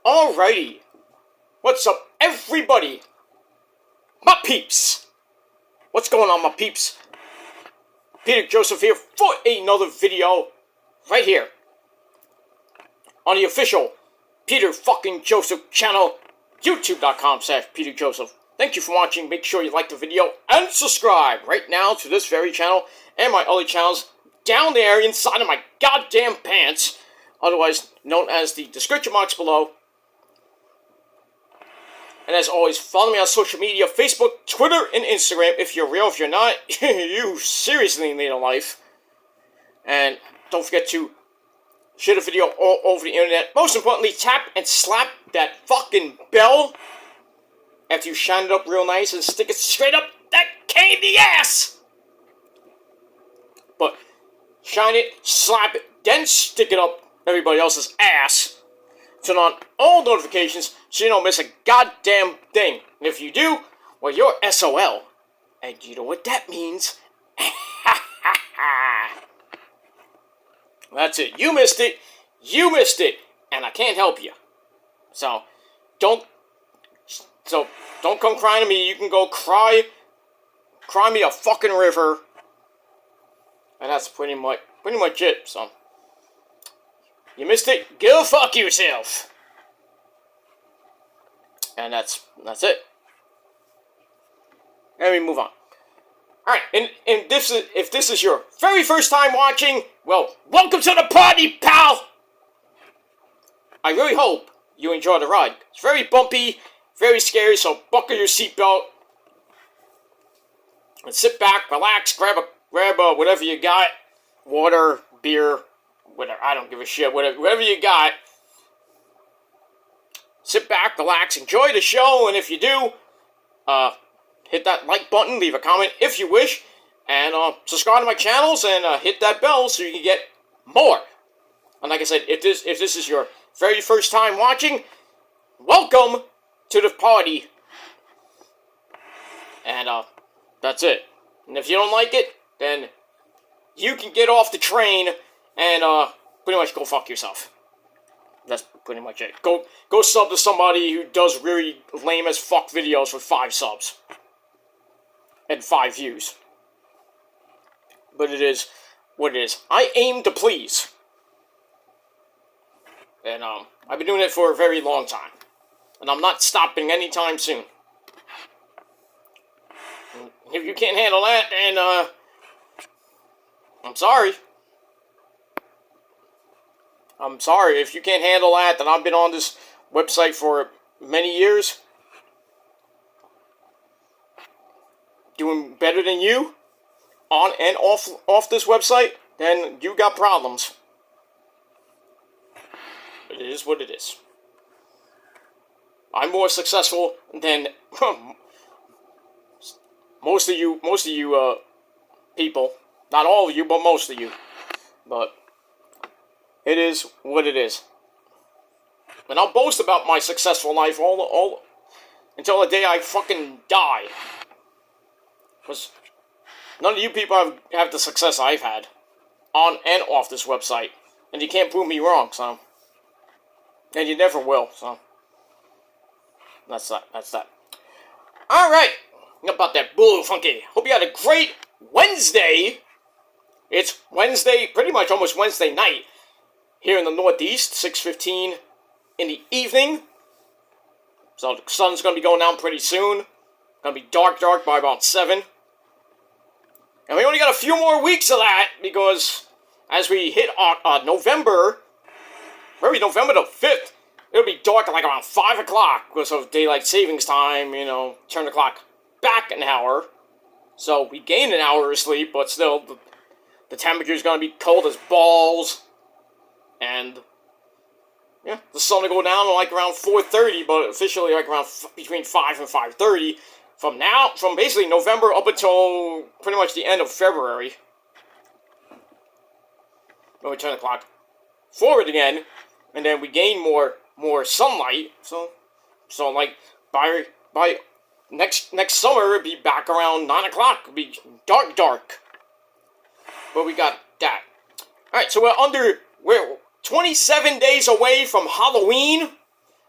Alrighty. What's up, everybody? My peeps. What's going on, my peeps? Peter Joseph here for another video right here on the official Peter fucking Joseph channel, youtube.com/Peter Joseph. Thank you for watching. Make sure you like the video and subscribe right now to this very channel and my other channels down there inside of my goddamn pants, otherwise known as the description box below. And as always, follow me on social media, Facebook, Twitter, and Instagram. If you're real, if you're not, you seriously need a life. And don't forget to share the video all over the internet. Most importantly, tap and slap that fucking bell after you shine it up real nice and stick it straight up that candy ass. But shine it, slap it, then stick it up everybody else's ass. Turn on all notifications so you don't miss a goddamn thing. And if you do, well, you're SOL. And you know what that means? That's it. You missed it. You missed it. And I can't help you. So don't come crying to me. You can go cry me a fucking river. And that's pretty much it. So you missed it. Go fuck yourself. And that's it. Let me move on. Alright, and if this is your very first time watching, well, welcome to the party, pal! I really hope you enjoy the ride. It's very bumpy, very scary, so buckle your seatbelt. And sit back, relax, grab whatever you got. Water, beer, whatever, I don't give a shit, whatever you got. Sit back, relax, enjoy the show, and if you do, hit that like button, leave a comment if you wish, and subscribe to my channels, and hit that bell so you can get more. And like I said, if this is your very first time watching, welcome to the party. And that's it. And if you don't like it, then you can get off the train and pretty much go fuck yourself. That's pretty much it. Go sub to somebody who does really lame as fuck videos for 5 subs. And 5 views. But it is what it is. I aim to please. And I've been doing it for a very long time. And I'm not stopping anytime soon. If you can't handle that, then I'm sorry. I'm sorry, if you can't handle that, then I've been on this website for many years. Doing better than you, on and off this website, then you got problems. But it is what it is. I'm more successful than most of you people. Not all of you, but most of you. But it is what it is. And I'll boast about my successful life all until the day I fucking die. Because none of you people have the success I've had on and off this website. And you can't prove me wrong, so. And you never will, so. That's that. Alright. Enough about that bull funky. Hope you had a great Wednesday. It's Wednesday, pretty much almost Wednesday night. Here in the Northeast, 6:15 in the evening. So the sun's going to be going down pretty soon. Going to be dark by about 7. And we only got a few more weeks of that, because as we hit November, maybe November the 5th, it'll be dark at like around 5 o'clock because of daylight savings time, turn the clock back an hour. So we gain an hour of sleep, but still, the temperature's going to be cold as balls. And, yeah, the sun will go down like around 4:30, but officially like around between 5 and 5:30. From basically November up until pretty much the end of February. When we turn the clock forward again, and then we gain more sunlight. So like by next summer it'll be back around 9 o'clock. It'll be dark. But we got that. Alright, so we're 27 days away from Halloween.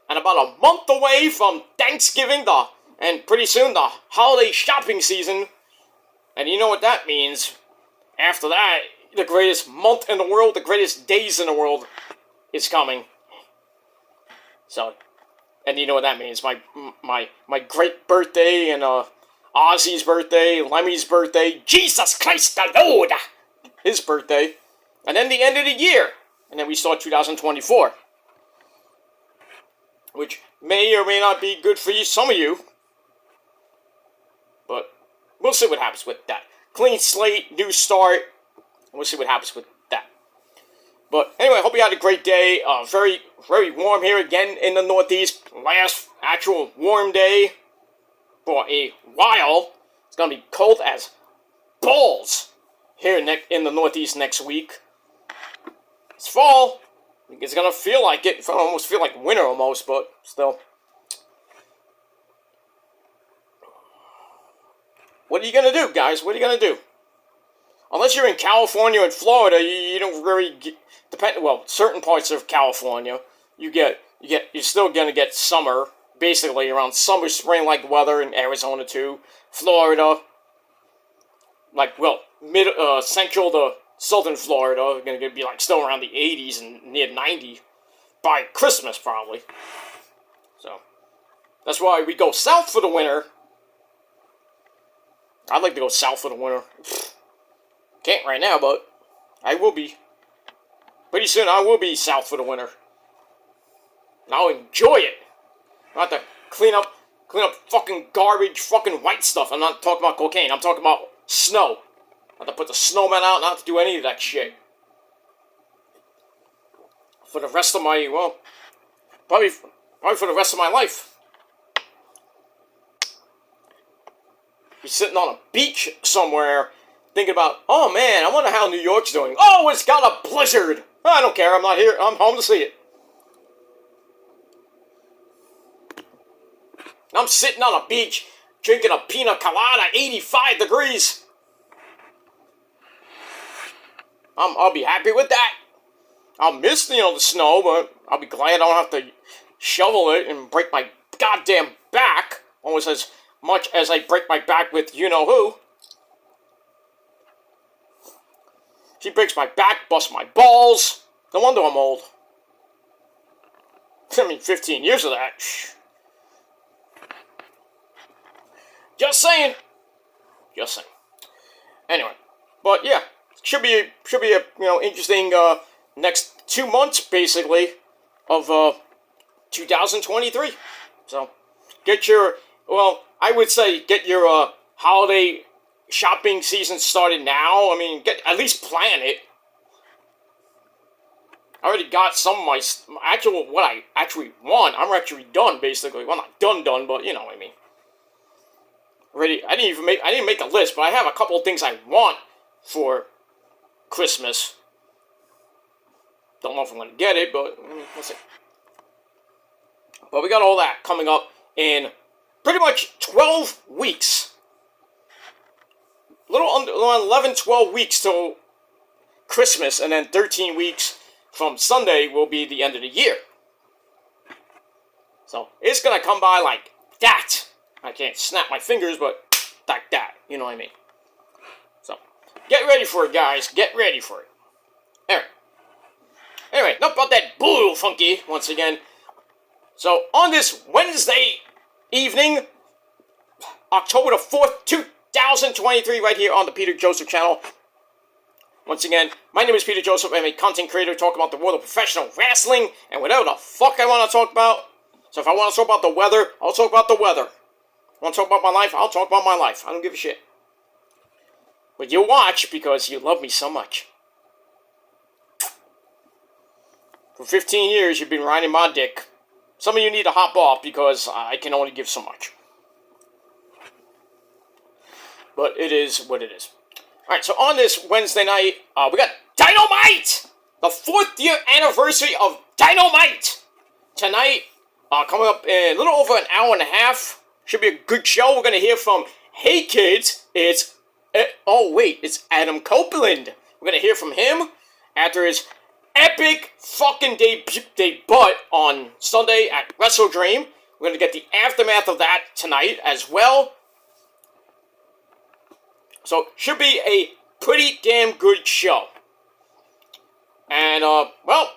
and about a month away from Thanksgiving, and pretty soon the holiday shopping season. And you know what that means. After that, the greatest month in the world, the greatest days in the world is coming. So, and you know what that means. My great birthday, and Ozzy's birthday, Lemmy's birthday, Jesus Christ the Lord, his birthday, and then the end of the year. And then we start 2024. Which may or may not be good for you, some of you. But we'll see what happens with that. Clean slate, new start. We'll see what happens with that. But anyway, I hope you had a great day. Very, very warm here again in the Northeast. Last actual warm day for a while. It's going to be cold as balls here in the Northeast next week. It's fall. It's going to feel like it. It's almost feel like winter almost, but still. What are you going to do, guys? What are you going to do? Unless you're in California and Florida, you don't really depend. Well, certain parts of California, you're still going to get summer, basically around summer, spring-like weather in Arizona too. Florida, central to southern Florida, going to be like still around the 80s and near 90 by Christmas probably. So that's why we go south for the winter. I'd like to go south for the winter. Can't right now, but I will be. Pretty soon I will be south for the winter. And I'll enjoy it. I have to clean up fucking garbage, fucking white stuff. I'm not talking about cocaine. I'm talking about snow. I have to put the snowman out, not to do any of that shit. For the rest of my, probably for the rest of my life. Be sitting on a beach somewhere, thinking about, oh man, I wonder how New York's doing. Oh, it's got a blizzard. I don't care, I'm not here, I'm home to see it. I'm sitting on a beach, drinking a pina colada, 85 degrees. I'll be happy with that. I'll miss, the snow, but I'll be glad I don't have to shovel it and break my goddamn back. Almost as much as I break my back with you-know-who. She breaks my back, busts my balls. No wonder I'm old. 15 years of that. Just saying. Anyway, but yeah, should be a interesting next 2 months basically of 2023. So I would say get your holiday shopping season started now. At least plan it. I already got some of my what I actually want. I'm actually done basically. Well, not done, but you know what I mean. I didn't make a list, but I have a couple of things I want for Christmas. Don't know if I'm going to get it, but we'll see. But we got all that coming up in pretty much 12 weeks. A little under 11, 12 weeks till Christmas, and then 13 weeks from Sunday will be the end of the year. So it's going to come by like that. I can't snap my fingers, but like that. You know what I mean? So, get ready for it, guys. Get ready for it. Anyway, enough about that bull funky, once again. So, on this Wednesday evening, October the 4th, 2023, right here on the Peter Joseph channel. Once again, my name is Peter Joseph. I'm a content creator, talk about the world of professional wrestling, and whatever the fuck I want to talk about. So if I want to talk about the weather, I'll talk about the weather. Want to talk about my life? I'll talk about my life. I don't give a shit. But you'll watch because you love me so much. For 15 years, you've been riding my dick. Some of you need to hop off because I can only give so much. But it is what it is. Alright, so on this Wednesday night, we got Dynamite! The 4th year anniversary of Dynamite! Tonight, coming up in a little over an hour and a half. Should be a good show. We're going to hear from Hey Kids. It's Adam Copeland. We're going to hear from him after his epic fucking debut on Sunday at Wrestle Dream. We're going to get the aftermath of that tonight as well. So, should be a pretty damn good show. And, well,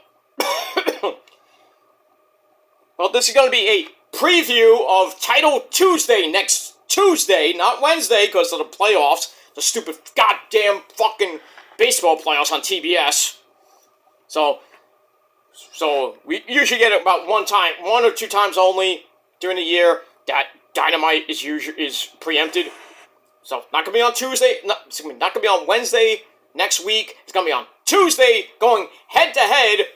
this is going to be a preview of Title Tuesday next Tuesday, not Wednesday, because of the playoffs. The stupid goddamn fucking baseball playoffs on TBS. So we usually get it about one or two times only during the year that Dynamite is preempted. So not gonna be on Tuesday. Not gonna be on Wednesday next week. It's gonna be on Tuesday, going head to head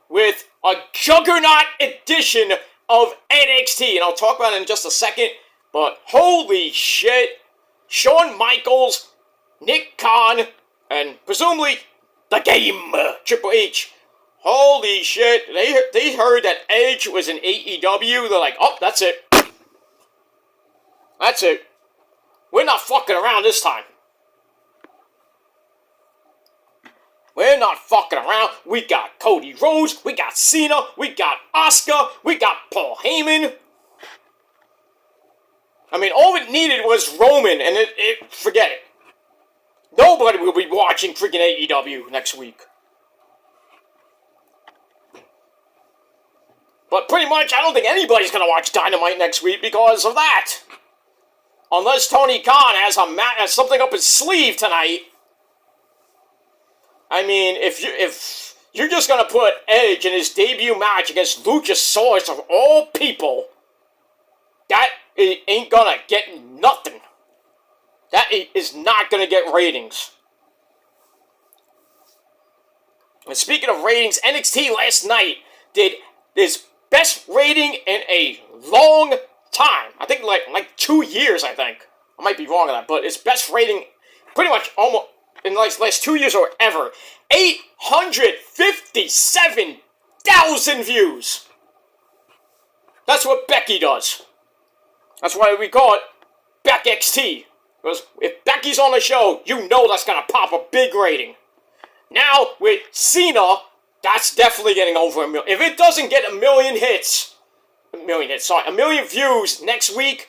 with a juggernaut edition of NXT, and I'll talk about it in just a second. But holy shit, Shawn Michaels, Nick Khan, and presumably the Game, Triple H. Holy shit, they heard that Edge was in AEW. They're like, oh, that's it. That's it. We're not fucking around this time. We're not fucking around. We got Cody Rhodes, we got Cena, we got Asuka, we got Paul Heyman. I mean, all it needed was Roman, and forget it. Nobody will be watching freaking AEW next week. But pretty much, I don't think anybody's going to watch Dynamite next week because of that. Unless Tony Khan has something up his sleeve tonight. I mean, if you're just going to put Edge in his debut match against Luchasaurus of all people, that ain't going to get nothing. That is not going to get ratings. And speaking of ratings, NXT last night did its best rating in a long time. I think like 2 years, I think. I might be wrong on that, but its best rating pretty much almost in the last 2 years or ever. 857,000 views. That's what Becky does. That's why we call it Beck XT. Because if Becky's on the show, you know that's going to pop a big rating. Now, with Cena, that's definitely getting over 1 million. If it doesn't get a million views next week,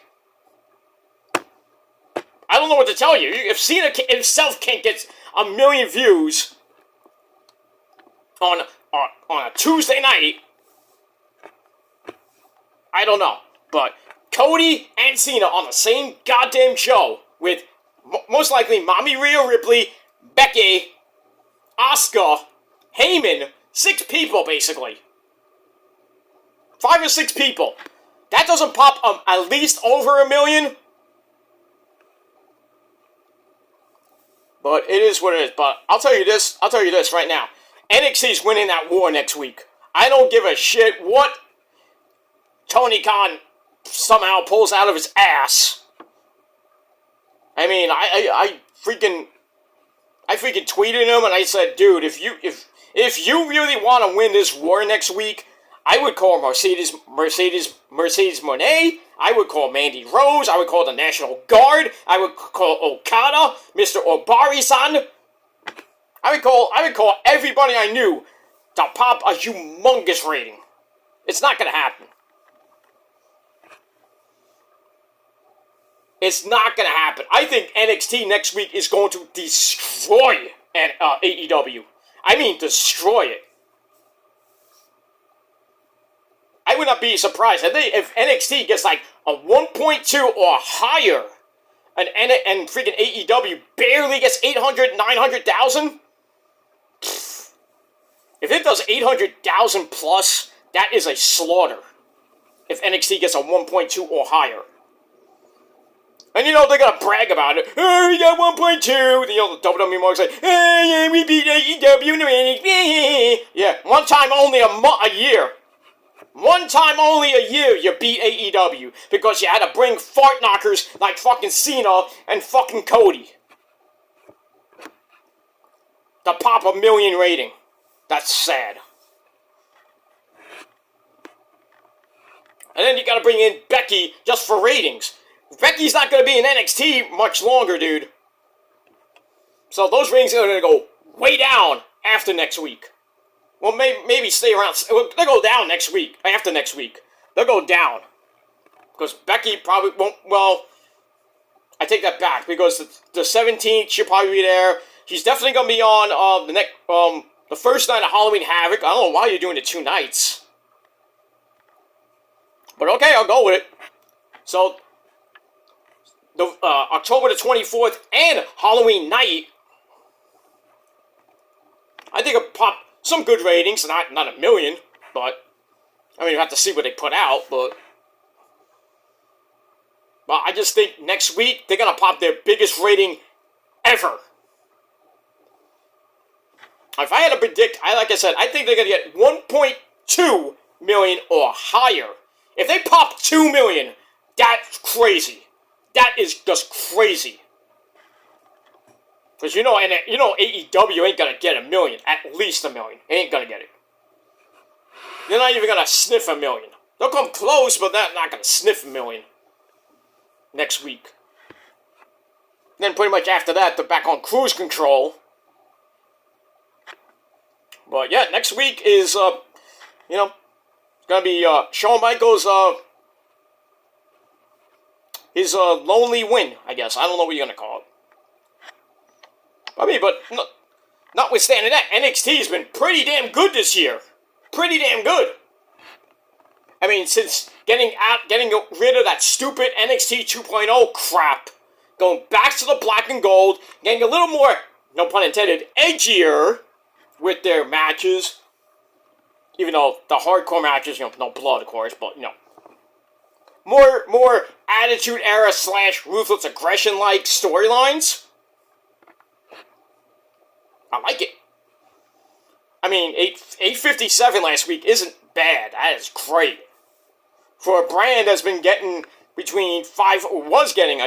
I don't know what to tell you. If Cena himself can't get 1 million views on a Tuesday night, I don't know. But Cody and Cena on the same goddamn show with most likely Mommy Rhea Ripley, Becky, Asuka, Heyman, 6 people basically. 5 or 6 people. That doesn't pop at least over 1 million. But it is what it is. But I'll tell you this right now. NXT's winning that war next week. I don't give a shit what Tony Khan somehow pulls out of his ass. I mean, I freaking tweeted him and I said, dude, if you really want to win this war next week, I would call Mercedes Moné. I would call Mandy Rose. I would call the National Guard. I would call Okada, Mr. Obari-san. I would call everybody I knew to pop a humongous rating. It's not gonna happen. It's not gonna happen. I think NXT next week is going to destroy AEW. I mean, destroy it. I would not be surprised if NXT gets like a 1.2 or higher, and freaking AEW barely gets 800, 900,000. If it does 800,000 plus, that is a slaughter. If NXT gets a 1.2 or higher. And they're gonna brag about it. Oh, we got 1.2. The WWE marks like, oh yeah, we beat AEW. Yeah, one time only a year. One time only a year you beat AEW. Because you had to bring fart knockers like fucking Cena and fucking Cody. To pop 1 million rating. That's sad. And then you gotta bring in Becky just for ratings. Becky's not going to be in NXT much longer, dude. So those ratings are going to go way down after next week. Well, maybe stay around. They'll go down next week. After next week, they'll go down because Becky probably won't. Well, I take that back because the 17th she'll probably be there. She's definitely gonna be on the first night of Halloween Havoc. I don't know why you're doing it 2 nights, but okay, I'll go with it. So the October the 24th and Halloween night, I think it'll pop some good ratings. Not a million, but I mean you have to see what they put out, but. Well, I just think next week they're going to pop their biggest rating ever. If I had to predict, like I said, I think they're going to get 1.2 million or higher. If they pop 2 million, that's crazy. That is just crazy. Because AEW ain't going to get 1 million, at least 1 million. They ain't going to get it. They're not even going to sniff 1 million. They'll come close, but they're not going to sniff 1 million. Next week. Then pretty much after that, they're back on cruise control. But yeah, next week is, it's gonna be, Shawn Michaels, his, lonely win, I guess. I don't know what you're gonna call it. I mean, but, notwithstanding that, NXT has been pretty damn good this year. Pretty damn good. I mean, since getting rid of that stupid NXT 2.0 crap, going back to the black and gold, getting a little more, no pun intended, edgier with their matches. Even though the hardcore matches, no blood, of course, but, more Attitude Era / Ruthless Aggression like storylines. I like it. I mean, 857 last week isn't bad. That is great. For a brand that's been getting between was getting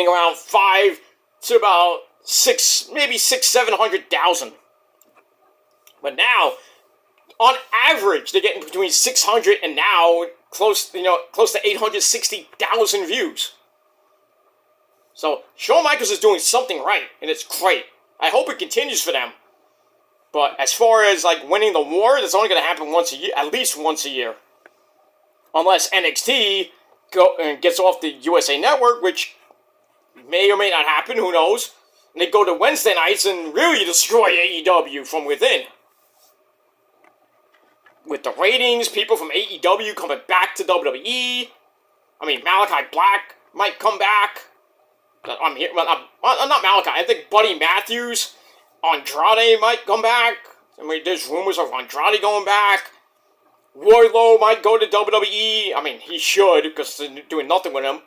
around 5 to about 6, maybe 700,000. But now, on average, they're getting between 600 and now close to 860,000 views. So Shawn Michaels is doing something right, and it's great. I hope it continues for them. But as far as winning the war, that's only going to happen once a year, at least once a year. Unless NXT gets off the USA Network, which may or may not happen, who knows. And they go to Wednesday nights and really destroy AEW from within. With the ratings, people from AEW coming back to WWE. I mean, Malachi Black might come back. I'm not Malachi. I think Buddy Matthews, Andrade might come back. I mean, there's rumors of Andrade going back. Wardlow might go to WWE. I mean, he should, because they're doing nothing with him.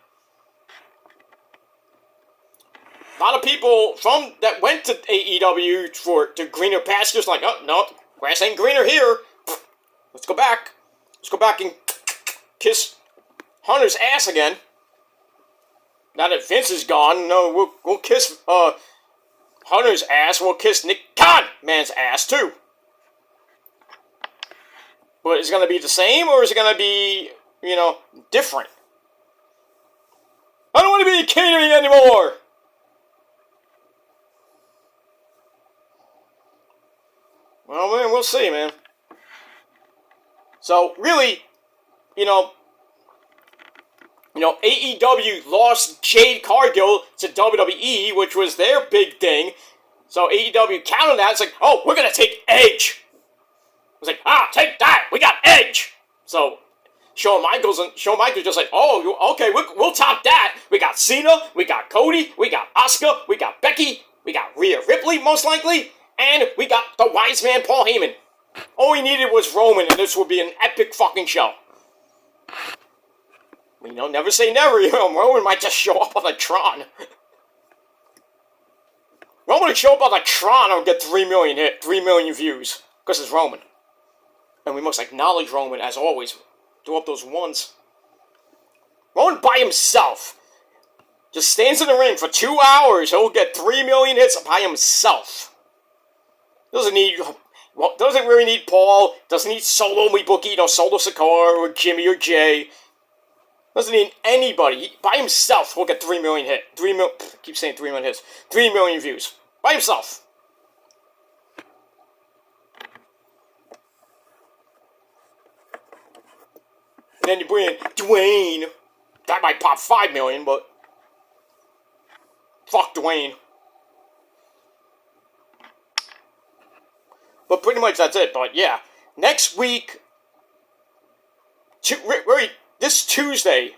A lot of people that went to AEW to greener pastures, oh, no, grass ain't greener here. Let's go back. Let's go back and kiss Hunter's ass again. Now that Vince is gone, no, we'll kiss Hunter's ass. We'll kiss Nick Khan man's ass too. But is it going to be the same, or is it going to be, different? I don't want to be catering anymore. Well, man, we'll see, man. So really, AEW lost Jade Cargill to WWE, which was their big thing. So AEW counted that. It's like, oh, we're going to take Edge. It's like, take that. We got Edge. So Shawn Michaels just like, oh, okay, we'll top that. We got Cena, we got Cody, we got Asuka, we got Becky, we got Rhea Ripley, most likely, and we got the wise man Paul Heyman. All we needed was Roman, and this would be an epic fucking show. Never say never. Roman might just show up on the Tron. Roman would show up on the Tron and get 3 million views. Because it's Roman. And we must acknowledge Roman, as always. Do up those ones. Roman by himself just stands in the ring for 2 hours. He'll get 3 million hits by himself. Doesn't really need Paul. Doesn't need Solo Mibuki, Solo Sikoa, or Jimmy, or Jay. Doesn't need anybody. He, by himself, will get 3 million hits. 3 million hits. 3 million views. By himself. then you bring in Dwayne. That might pop 5 million, but fuck Dwayne. But pretty much that's it. But yeah, next week, this Tuesday,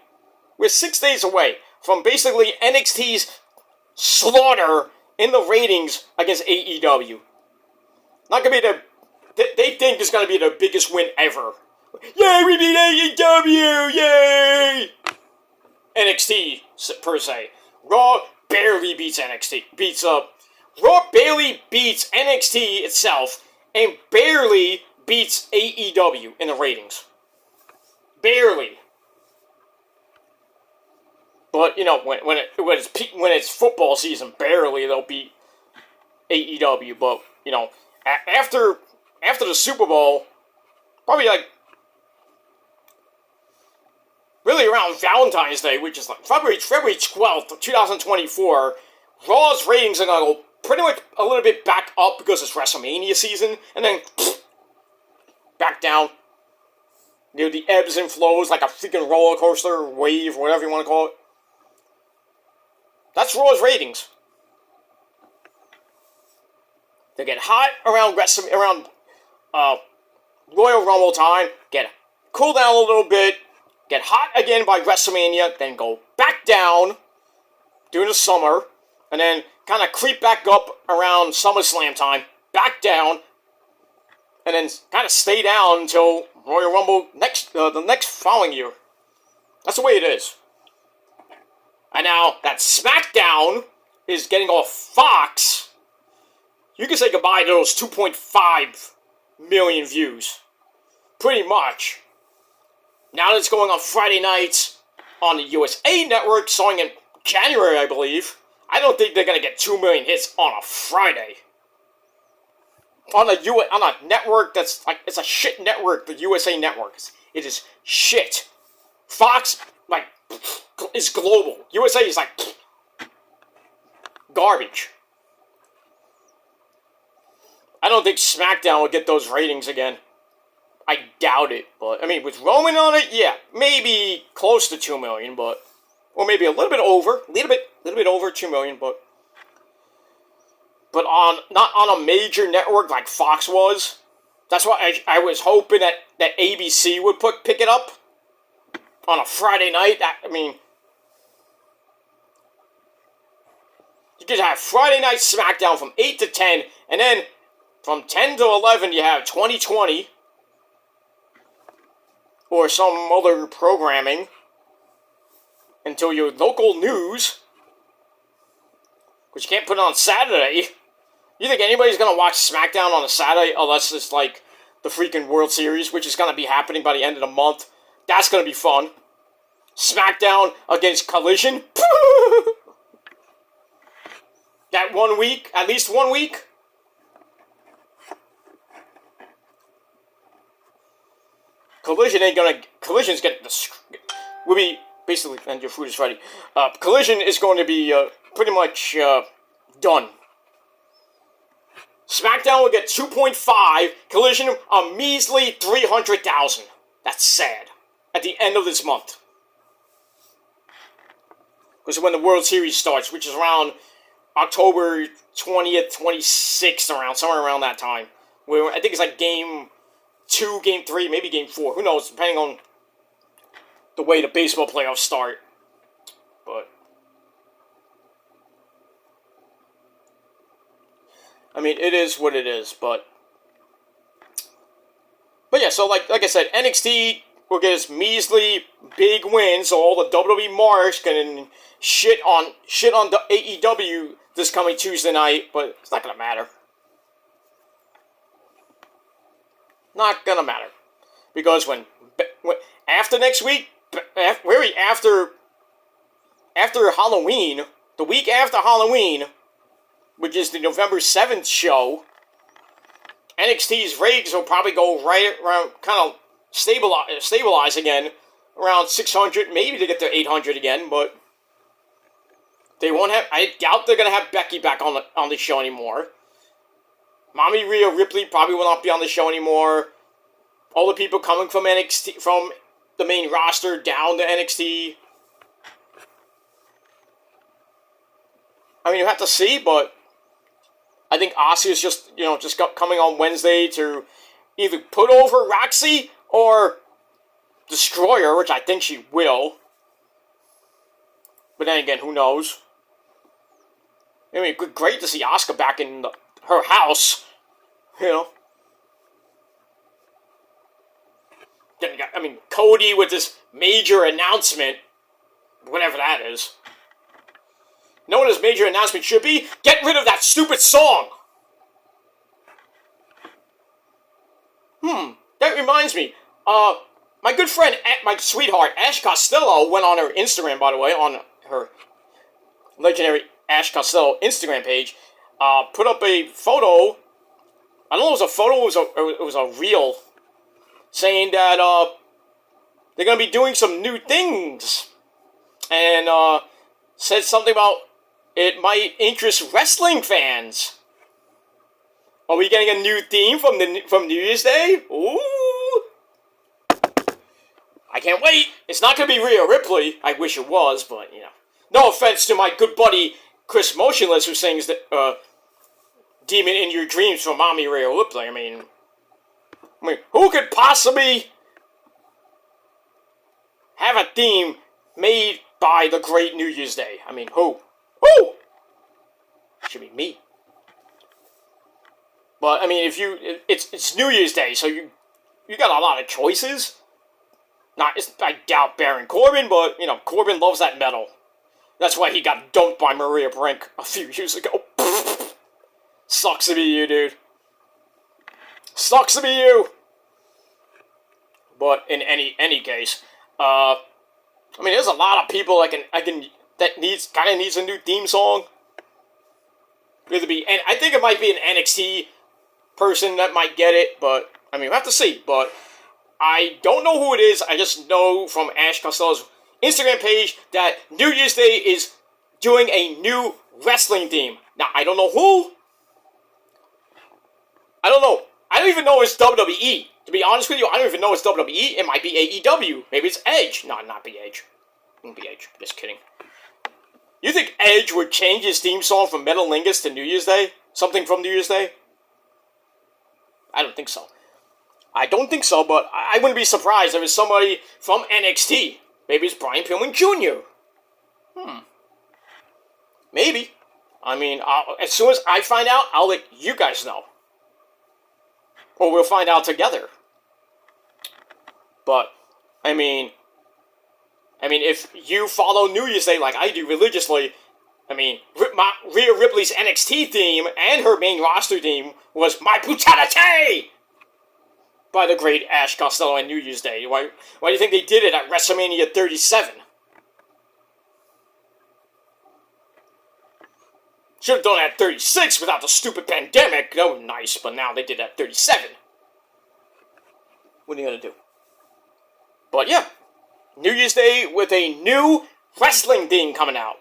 we're 6 days away from basically NXT's slaughter in the ratings against AEW. Not gonna be they think it's gonna be the biggest win ever. Yay, we beat AEW! Yay! NXT per se. Raw barely beats NXT. Raw barely beats NXT itself and barely beats AEW in the ratings. Barely. But you know, when it's football season, barely they'll beat AEW. But you know, after the Super Bowl, probably like really around Valentine's Day, which is like February 12th, 2024, Raw's ratings are gonna go pretty much a little bit back up because it's WrestleMania season, and then back down. You know, the ebbs and flows like a freaking roller coaster, wave, whatever you want to call it. That's Raw's ratings. They get hot around Royal Rumble time, cool down a little bit, get hot again by WrestleMania, then go back down during the summer, and then kind of creep back up around SummerSlam time, back down, and then kind of stay down until Royal Rumble the next following year. That's the way it is. And now that SmackDown is getting off Fox, you can say goodbye to those 2.5 million views. Pretty much. Now that it's going on Friday nights on the USA Network, starting in January, I believe, I don't think they're going to get 2 million hits on a Friday. On a network that's like, it's a shit network, the USA Network. It is shit. Fox, like, is global. USA is like garbage. I don't think SmackDown will get those ratings again. I doubt it, but I mean, with Roman on it, yeah, maybe close to 2 million, but or maybe a little bit over, little bit over 2 million, but not on a major network like Fox was. That's why I was hoping that ABC would pick it up on a Friday night. I mean, you could have Friday Night SmackDown from 8 to 10, and then from 10 to 11 you have 2020 or some other programming until your local news, which you can't put on Saturday. You think anybody's going to watch SmackDown on a Saturday unless it's like the freaking World Series, which is going to be happening by the end of the month? That's going to be fun. SmackDown against Collision. That 1 week, at least 1 week. Collision's getting will be basically, and your food is ready. Collision is going to be pretty much done. SmackDown will get 2.5, Collision a measly 300,000. That's sad. At the end of this month. Because when the World Series starts, which is around October 20th, 26th, somewhere around that time. Where I think it's like Game 2, Game 3, maybe Game 4. Who knows, depending on the way the baseball playoffs start. But I mean, it is what it is, but yeah, so like I said, NXT will get its measly big win, so all the WWE marks can shit on the AEW this coming Tuesday night, but it's not gonna matter. Not gonna matter. Because when after next week, after Halloween, the week after Halloween, which is the November 7th show, NXT's ratings will probably go right around, kind of stabilize again, around 600, maybe they get to 800 again, but they won't have, I doubt they're going to have Becky back on the show anymore. Mommy Rhea Ripley probably will not be on the show anymore. All the people coming from NXT, from the main roster down to NXT. I mean, you have to see, but I think Asuka is just, coming on Wednesday to either put over Roxy or destroy her, which I think she will. But then again, who knows? I mean, great to see Asuka back in her house, Then you got, Cody with this major announcement, whatever that is. You know what his major announcement should be? Get rid of that stupid song! That reminds me. My good friend, my sweetheart, Ash Costello, went on her Instagram, by the way, on her legendary Ash Costello Instagram page, put up a photo. I don't know if it was a photo, it was a reel, saying that, they're gonna be doing some new things. And, said something about it might interest wrestling fans. Are we getting a new theme from New Year's Day? Ooh! I can't wait. It's not gonna be Rhea Ripley. I wish it was, but no offense to my good buddy Chris Motionless, who sings the "Demon in Your Dreams" from Mommy Rhea Ripley. I mean, who could possibly have a theme made by the great New Year's Day? I mean, who? Who? Should be me. But I mean, it's New Year's Day, so you got a lot of choices. I doubt Baron Corbin, but Corbin loves that metal. That's why he got dumped by Maria Brink a few years ago. Sucks to be you, dude. Sucks to be you. But in any case, there's a lot of people that needs a new theme song. And I think it might be an NXT person that might get it, but we'll have to see. But I don't know who it is. I just know from Ash Costello's Instagram page that New Year's Day is doing a new wrestling theme. Now, I don't know who. I don't know. I don't even know it's WWE. To be honest with you, I don't even know it's WWE. It might be AEW. Maybe it's Edge. No, not be Edge. It won't be Edge. Just kidding. You think Edge would change his theme song from Metalingus to New Year's Day? Something from New Year's Day? I don't think so. I don't think so, but I wouldn't be surprised if it's somebody from NXT. Maybe it's Brian Pillman Jr. Maybe. As soon as I find out, I'll let you guys know. Or we'll find out together. But, if you follow New Year's Day like I do religiously, Rhea Ripley's NXT theme and her main roster theme was My Brutality! By the great Ash Costello on New Year's Day. Why do you think they did it at WrestleMania 37? Should have done it at 36 without the stupid pandemic. That was nice, but now they did it at 37. What are you gonna do? But yeah, New Year's Day with a new wrestling theme coming out.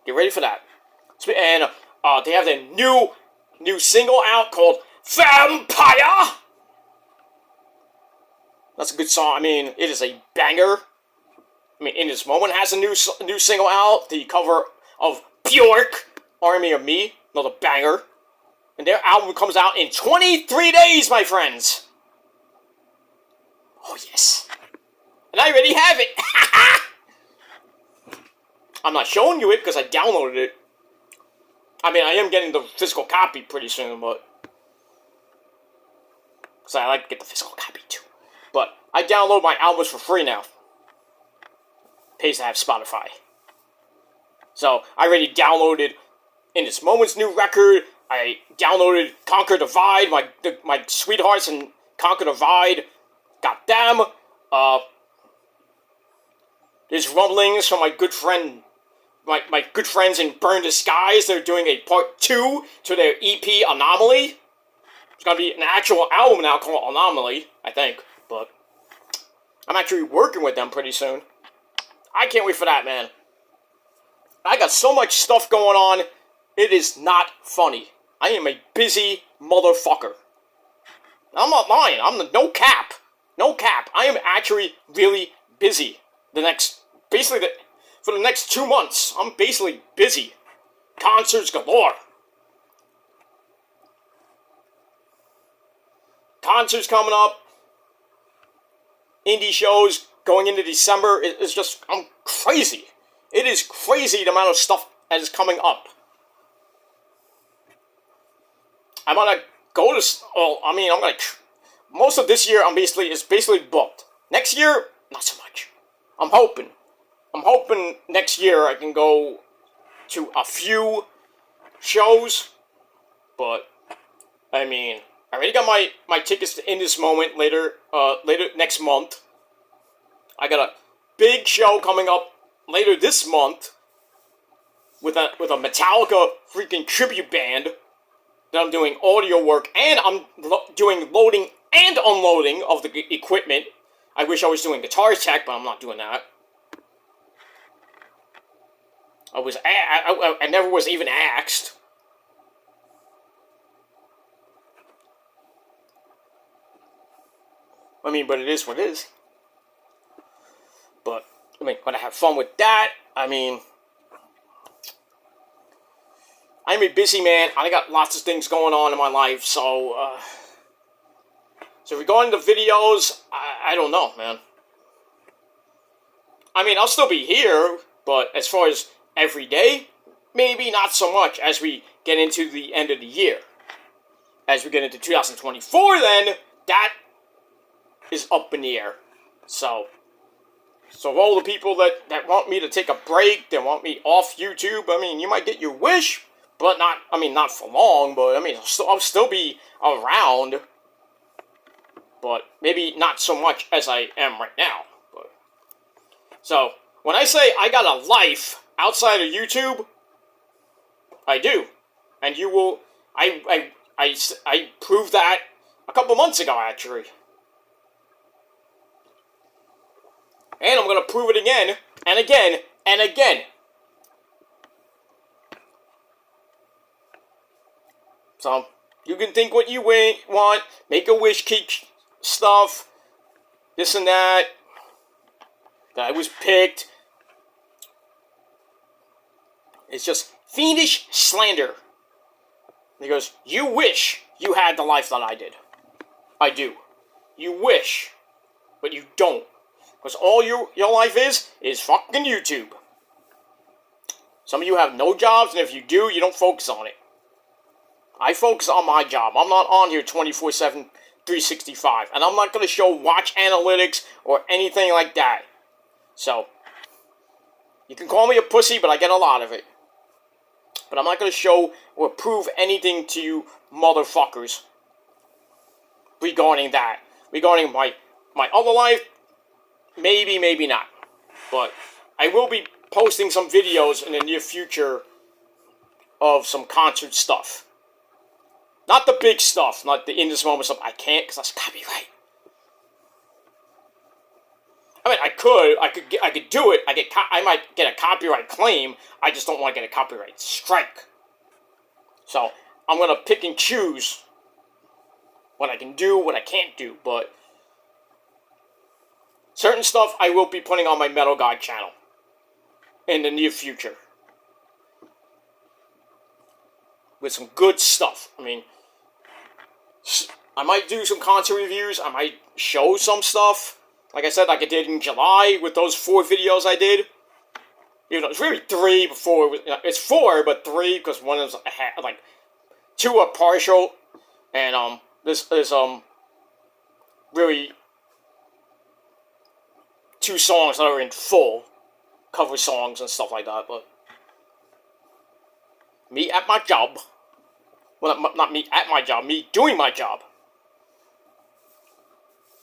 Get ready for that. And they have the new single out called Vampire. That's a good song. It is a banger. In This Moment has a new single out. The cover of Bjork, Army of Me, another banger. And their album comes out in 23 days, my friends. Oh, yes. And I already have it. I'm not showing you it because I downloaded it. I am getting the physical copy pretty soon, but... because I like to get the physical copy, too. But I download my albums for free now. Pays to have Spotify. So, I already downloaded In This Moment's new record. I downloaded Conquer Divide, my sweethearts and Conquer Divide. Got them. There's rumblings from my good friend, my good friends in Burn the Skies. They're doing a part 2 to their EP Anomaly. It's gonna be an actual album now called Anomaly, I think. But I'm actually working with them pretty soon. I can't wait for that, man. I got so much stuff going on, it is not funny. I am a busy motherfucker. I'm not lying. No cap. I am actually really busy. For the next 2 months, I'm basically busy. Concerts galore. Concerts coming up. Indie shows going into December. It's just, I'm crazy. It is crazy the amount of stuff that is coming up. I'm gonna go to, most of this year is basically booked. Next year, not so much. I'm hoping next year I can go to a few shows, but, I mean, I already got my tickets to In This Moment later next month. I got a big show coming up later this month with a Metallica freaking tribute band that I'm doing audio work, and I'm doing loading and unloading of the equipment. I wish I was doing guitar tech, but I'm not doing that. I never was even asked. I mean, but it is what it is. But, I mean, when I have fun with that, I mean, I'm a busy man. I got lots of things going on in my life, so regarding the videos, I don't know, man. I mean, I'll still be here, but as far as every day, maybe not so much as we get into the end of the year. As we get into 2024, then, that is up in the air. So all the people that want me to take a break, that want me off YouTube, I mean, you might get your wish, but not for long, but, I mean, I'll still be around, but maybe not so much as I am right now. But, so, when I say I got a life outside of YouTube, I do. And you will, I proved that a couple months ago, actually. And I'm going to prove it again, and again, and again. So, you can think what you want, make a wish, keep stuff, this and that I was picked. It's just fiendish slander. He goes, you wish you had the life that I did. I do. You wish, but you don't. Because all your life is fucking YouTube. Some of you have no jobs, and if you do, you don't focus on it. I focus on my job. I'm not on here 24/7, 365. And I'm not going to show watch analytics or anything like that. So, you can call me a pussy, but I get a lot of it. But I'm not going to show or prove anything to you motherfuckers regarding that. Regarding my other life, maybe, maybe not. But I will be posting some videos in the near future of some concert stuff. Not the big stuff, not the In This Moment stuff. I can't because that's copyright. I mean, I could do it. I might get a copyright claim. I just don't want to get a copyright strike. So I'm gonna pick and choose what I can do, what I can't do. But certain stuff I will be putting on my Metal Guide channel in the near future with some good stuff. I mean, I might do some concert reviews. I might show some stuff. Like I said, like I did in July with those 4 videos I did. Even though it's really 3 before. It's 4, but 3 because one is like 2 are partial, and this is really 2 songs that are in full cover songs and stuff like that. But me at my job. Well, not me at my job. Me doing my job.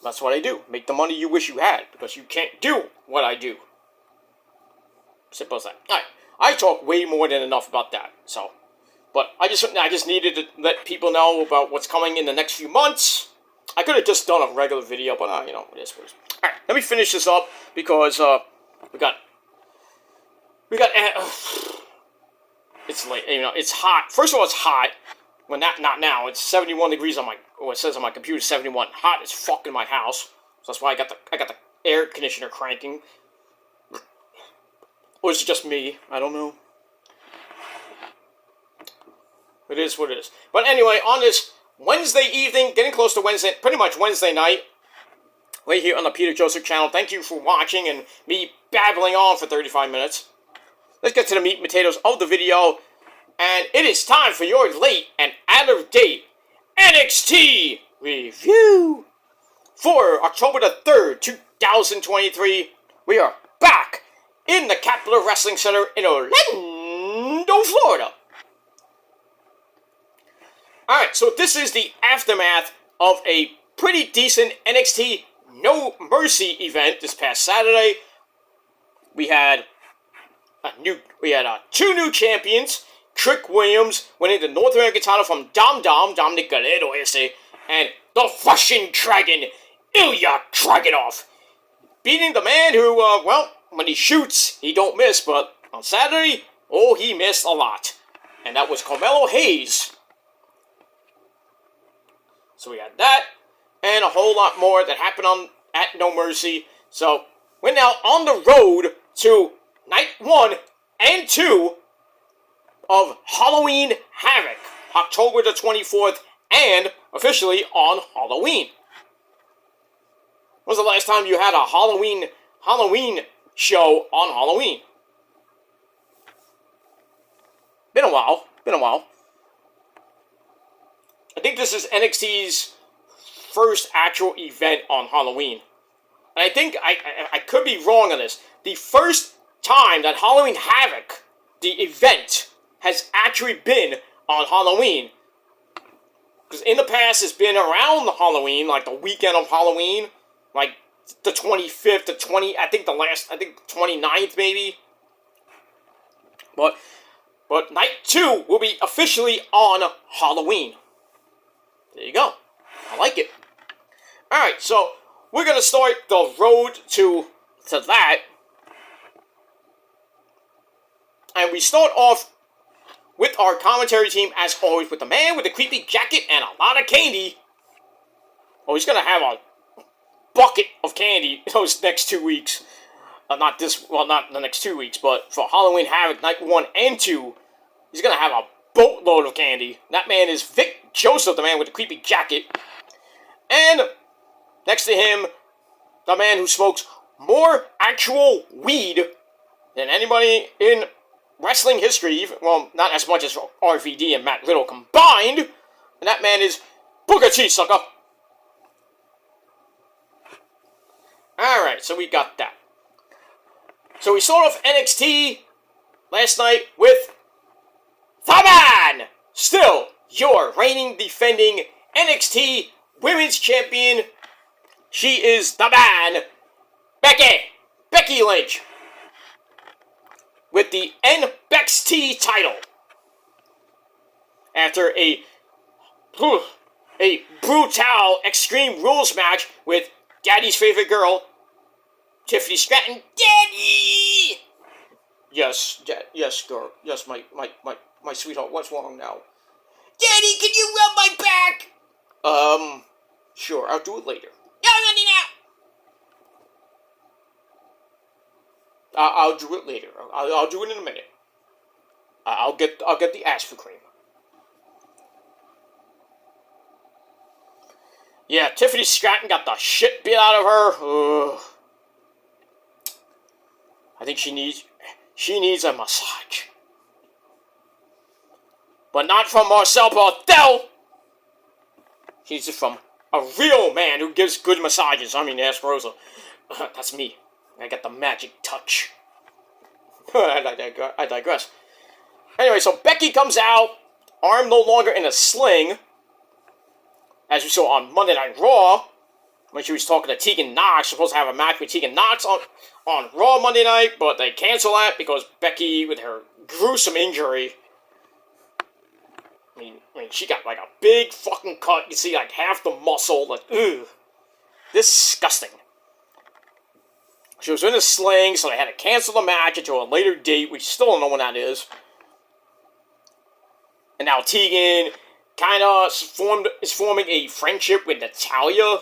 That's what I do. Make the money you wish you had, because you can't do what I do. Simple as that. Alright, I talk way more than enough about that. So, but I just needed to let people know about what's coming in the next few months. I could have just done a regular video, but it is what it is. Alright, let me finish this up because we got. It's late. It's hot. First of all, it's hot. Well, not now. It's 71 degrees on it says on my computer 71. Hot as fuck in my house. So that's why I got the air conditioner cranking. Or is it just me? I don't know. It is what it is. But anyway, on this Wednesday evening, getting close to Wednesday, pretty much Wednesday night, right here on the Peter Joseph channel. Thank you for watching and me babbling on for 35 minutes. Let's get to the meat and potatoes of the video. And it is time for your late and out-of-date NXT review. For October the 3rd, 2023, we are back in the Capitol Wrestling Center in Orlando, Florida. Alright, so this is the aftermath of a pretty decent NXT No Mercy event this past Saturday. We had two new champions. Trick Williams winning the North American title from Dominic Guerrero, and the Russian Dragon, Ilya Dragunov, beating the man who, when he shoots, he don't miss, but on Saturday, he missed a lot. And that was Carmelo Hayes. So we had that, and a whole lot more that happened at No Mercy. So we're now on the road to night 1 and 2 of Halloween Havoc, October the 24th, and officially on Halloween. When was the last time you had a Halloween show on Halloween? Been a while. I think this is NXT's first actual event on Halloween. And I think I could be wrong on this. The first time that Halloween Havoc, the event, has actually been on Halloween. Because in the past, it's been around Halloween, like the weekend of Halloween, like the 25th to 29th maybe. But night 2 will be officially on Halloween. There you go. I like it. Alright, so we're going to start the road to that. And we start off with our commentary team, as always, with the man with the creepy jacket and a lot of candy. Oh, he's going to have a bucket of candy those next 2 weeks. Not the next 2 weeks, but for Halloween Havoc, night 1 and 2, he's going to have a boatload of candy. That man is Vic Joseph, the man with the creepy jacket. And next to him, the man who smokes more actual weed than anybody in wrestling history, well, not as much as RVD and Matt Riddle combined, and that man is Booker T, sucker. Alright, so we got that. So we start off NXT last night with the man, still your reigning, defending NXT Women's Champion. She is the man, Becky Lynch, with the NXT title. After a brutal Extreme Rules match with Daddy's favorite girl, Tiffany Stratton. Daddy! Yes, girl. Yes, my sweetheart. What's wrong now? Daddy, can you rub my back? Sure. I'll do it later. No, now. I'll do it later. I'll do it in a minute. I'll get the Asper cream. Yeah, Tiffany Stratton got the shit beat out of her. Ugh. I think she needs a massage. But not from Marcel Barthel. She needs it from a real man who gives good massages. I mean, Ask Rosa. That's me. I got the magic touch. I digress. Anyway, so Becky comes out, arm no longer in a sling, as we saw on Monday Night Raw, when she was talking to Tegan Nox, supposed to have a match with Tegan Nox on Raw Monday night, but they canceled that because Becky, with her gruesome injury, I mean, she got like a big fucking cut. You see like half the muscle, like, ugh. Disgusting. She was in a sling, so they had to cancel the match until a later date. We still don't know when that is. And now Tegan kind of is forming a friendship with Natalya.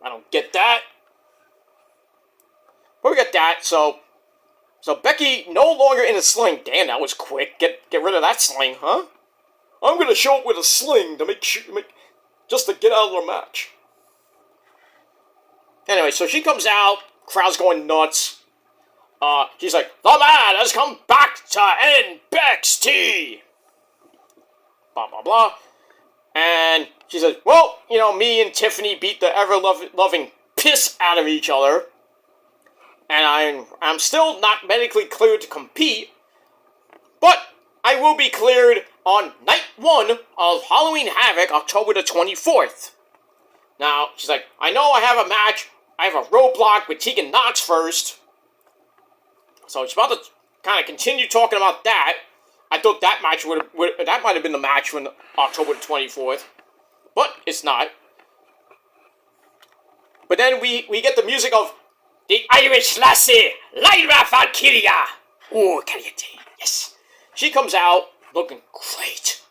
I don't get that. But we got that, so Becky no longer in a sling. Damn, that was quick. Get rid of that sling, huh? I'm gonna show up with a sling to just to get out of the match. Anyway, so she comes out, crowd's going nuts. She's like, the man has come back to NXT. Blah blah blah. And she says, well, me and Tiffany beat the ever-loving piss out of each other. And I'm still not medically cleared to compete. But I will be cleared on night 1 of Halloween Havoc, October the 24th. Now, she's like, I know I have a match. I have a roadblock with Tegan Nox first. So she's about to kind of continue talking about that. I thought that match that might have been the match from October the 24th. But it's not. But then we get the music of the Irish lassie, Lyra Valkyria. Oh, Caliente. Yes. She comes out looking great.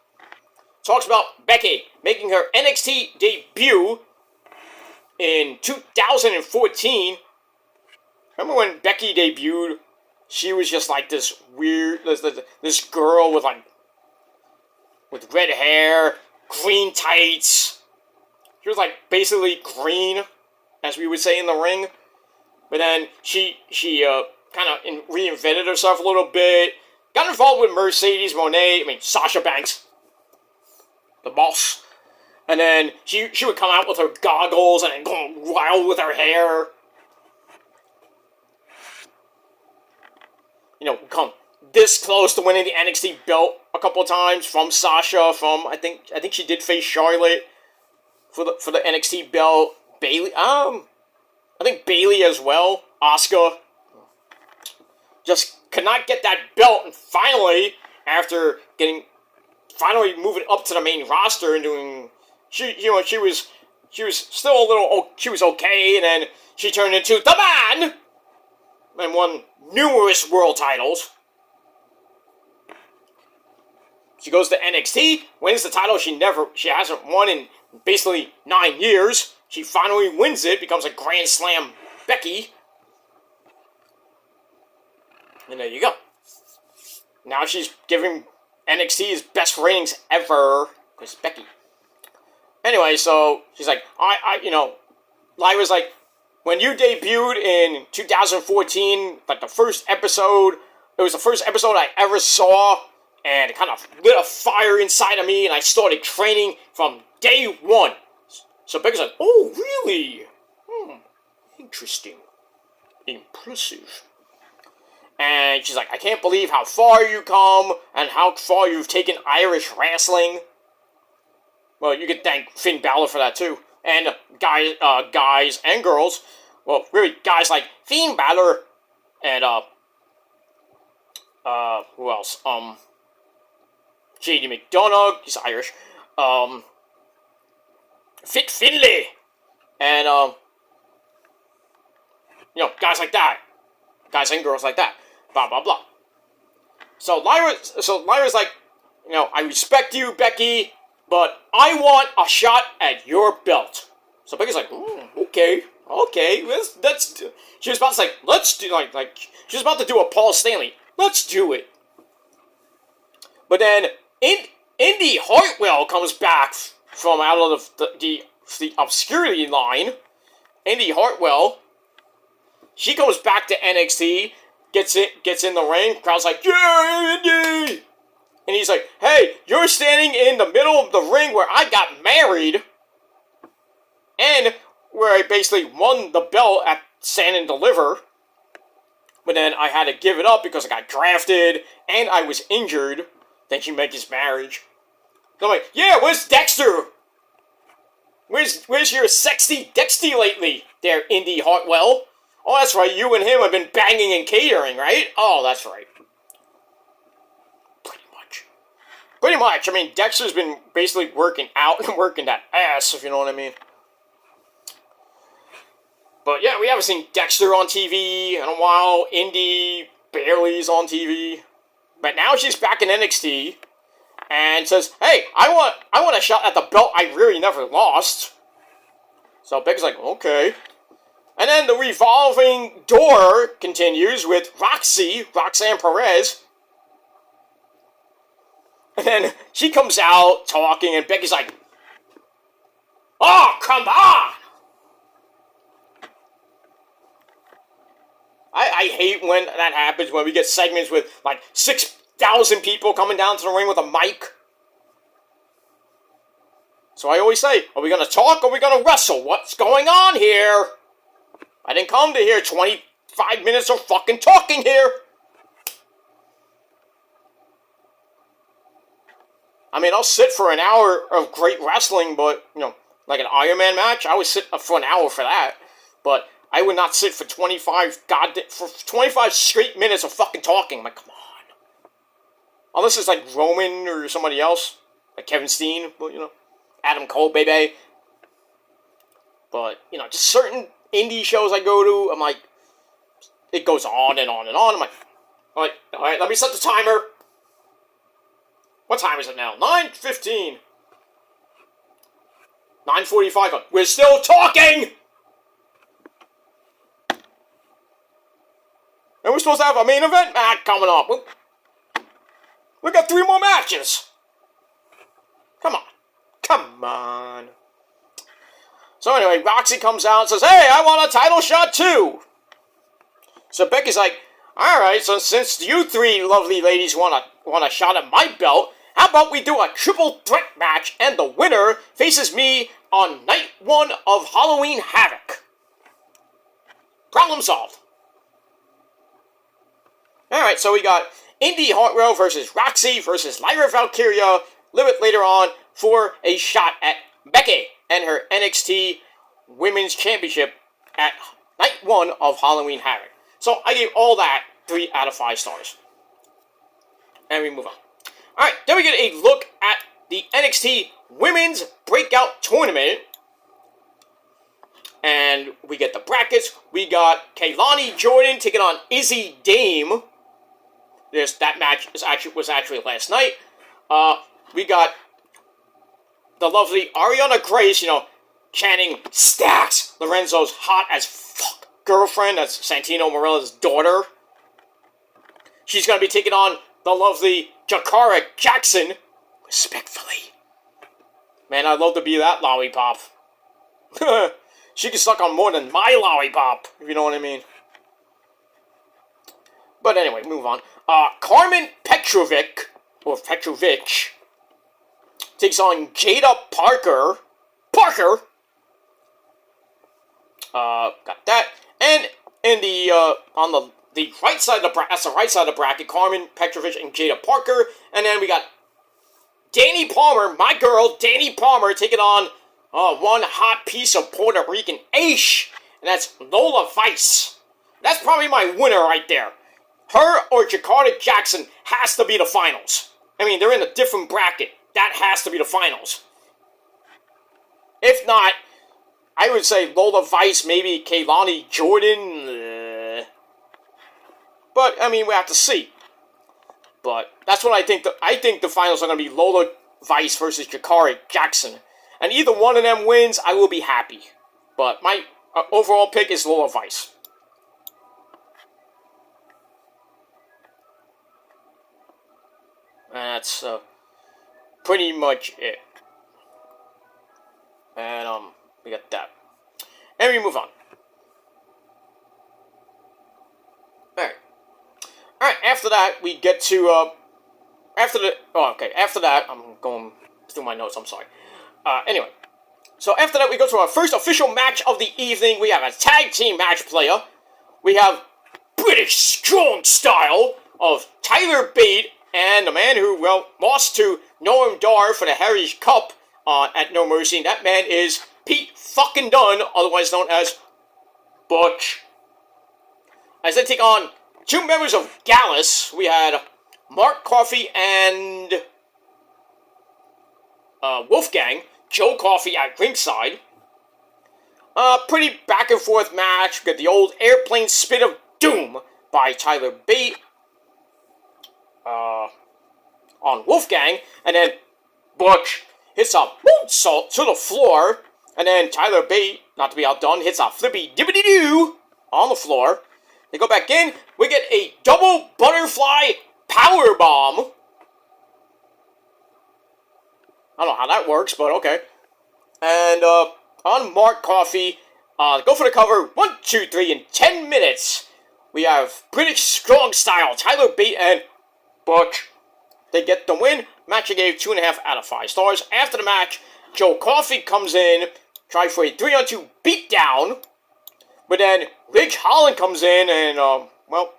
Talks about Becky making her NXT debut in 2014. Remember when Becky debuted? She was just like this weird, this girl with red hair, green tights. She was like basically green, as we would say in the ring. But then she kind of reinvented herself a little bit. Got involved with Mercedes Moné, Sasha Banks, the boss. And then she would come out with her goggles and go wild with her hair. Come this close to winning the NXT belt a couple of times from Sasha. I think she did face Charlotte for the NXT belt. Bayley, I think Bayley as well. Asuka just could not get that belt, and finally, after moving up to the main roster and doing, she was still a little, she was okay, and then she turned into the man and won numerous world titles. She goes to NXT, wins the title she hasn't won in basically 9 years. She finally wins it, becomes a Grand Slam Becky. And there you go. Now she's giving NXT his best ratings ever, because Becky. Anyway, so she's like, Lyra's like, when you debuted in 2014, like the first episode, it was the first episode I ever saw, and it kind of lit a fire inside of me, and I started training from day 1. So Becky's like, oh, really? Interesting. Impressive. And she's like, I can't believe how far you come, and how far you've taken Irish wrestling. Well, you could thank Finn Balor for that, too. And guys and girls. Well, really, guys like Finn Balor and, who else? J.D. McDonough, he's Irish. Fit Finlay. And, guys like that. Guys and girls like that. Blah, blah, blah. So Lyra's like, I respect you, Becky, but I want a shot at your belt. So Becky's like, okay. Let's she was about to say, let's do, she was about to do a Paul Stanley. Let's do it. But then, Indy Hartwell comes back from out of the obscurity line. Indy Hartwell, she comes back to NXT, gets in the ring, crowd's like, yeah, Indy! And he's like, hey, you're standing in the middle of the ring where I got married, and where I basically won the belt at Stand and Deliver, but then I had to give it up because I got drafted, and I was injured. Then she met his marriage. So I'm like, yeah, where's Dexter? Where's your sexy Dexty lately, there, Indy Hartwell? Oh, that's right, you and him have been banging and catering, right? Oh, that's right. Pretty much. Dexter's been basically working out and working that ass, if you know what I mean. But yeah, we haven't seen Dexter on TV in a while. Indy barely's on TV. But now she's back in NXT and says, hey, I want a shot at the belt I really never lost. So Becky's like, okay. And then the revolving door continues with Roxanne Perez. And then she comes out talking, and Becky's like, "Oh, come on!" I hate when that happens, when we get segments with like 6,000 people coming down to the ring with a mic. So I always say, are we going to talk or are we going to wrestle? What's going on here? I didn't come to hear 25 minutes of fucking talking here. I mean, I'll sit for an hour of great wrestling, but, you know, like an Iron Man match, I would sit for an hour for that. But I would not sit for 25 straight minutes of fucking talking. I'm like, come on. Unless it's like Roman or somebody else, like Kevin Steen, but, you know, Adam Cole, baby. But, you know, just certain indie shows I go to, I'm like, it goes on and on and on. I'm like, all right, let me set the timer. What time is it now? 9:15. 9:45. We're still talking! And we're supposed to have a main event match coming up. We got 3 more matches. Come on. Come on. So anyway, Roxy comes out and says, "Hey, I want a title shot too." So Becky's like, "Alright, so since you 3 lovely ladies want a shot at my belt, how about we do a triple threat match and the winner faces me on night 1 of Halloween Havoc." Problem solved. Alright, so we got Indy Hartwell versus Roxy versus Lyra Valkyria a little bit later on for a shot at Becky and her NXT Women's Championship at night 1 of Halloween Havoc. So I gave all that 3 out of 5 stars. And we move on. Alright, then we get a look at the NXT Women's Breakout Tournament. And we get the brackets. We got Kaylani Jordan taking on Izzy Dame. That match was actually last night. We got the lovely Ariana Grace, you know, chanting Stacks, Lorenzo's hot as fuck girlfriend. That's Santino Marella's daughter. She's going to be taking on the lovely Jakara Jackson. Respectfully. Man, I'd love to be that lollipop. She can suck on more than my lollipop, if you know what I mean. But anyway, move on. Carmen Petrovic, takes on Jada Parker. Got that. And in the, on the right side of the bracket, that's the right side of the bracket, Carmen Petrovic and Jada Parker. And then we got Danny Palmer, my girl, Danny Palmer, taking on one hot piece of Puerto Rican ace. And that's Lola Vice. That's probably my winner right there. Her or Jakarta Jackson has to be the finals. I mean, they're in a different bracket. That has to be the finals. If not, I would say Lola Vice, maybe Kaylani Jordan. But, I mean, we have to see. But that's what I think. I think the finals are going to be Lola Vice versus Jakarta Jackson. And either one of them wins, I will be happy. But my overall pick is Lola Vice. And that's pretty much it. And we got that. And we move on. Alright, after that we get to after that I'm going through my notes, I'm sorry. Anyway. So after that we go to our first official match of the evening. We have a tag team match player. We have British Strong Style of Tyler Bate and the man who, well, lost to Noam Dar for the Heritage Cup at No Mercy. And that man is Pete fucking Dunne, otherwise known as Butch. As they take on 2 members of Gallus, we had Mark Coffey and Wolfgang. Joe Coffey at ringside. Pretty back and forth match. We got the old airplane spit of doom by Tyler Bate on Wolfgang, and then Butch hits a moonsault to the floor And then Tyler Bate, not to be outdone, hits a flippy dippity doo on the floor. They go back in. We get a double butterfly power bomb. I don't know how that works, but okay. And on Mark Coffey, go for the cover. 1, 2, 3 in 10 minutes. We have British Strong Style, Tyler Bate and Butch. They get the win. Match I gave 2.5 out of 5 stars. After the match, Joe Coffey comes in, tries for a 3-on-2 beatdown. But then Ridge Holland comes in and, well,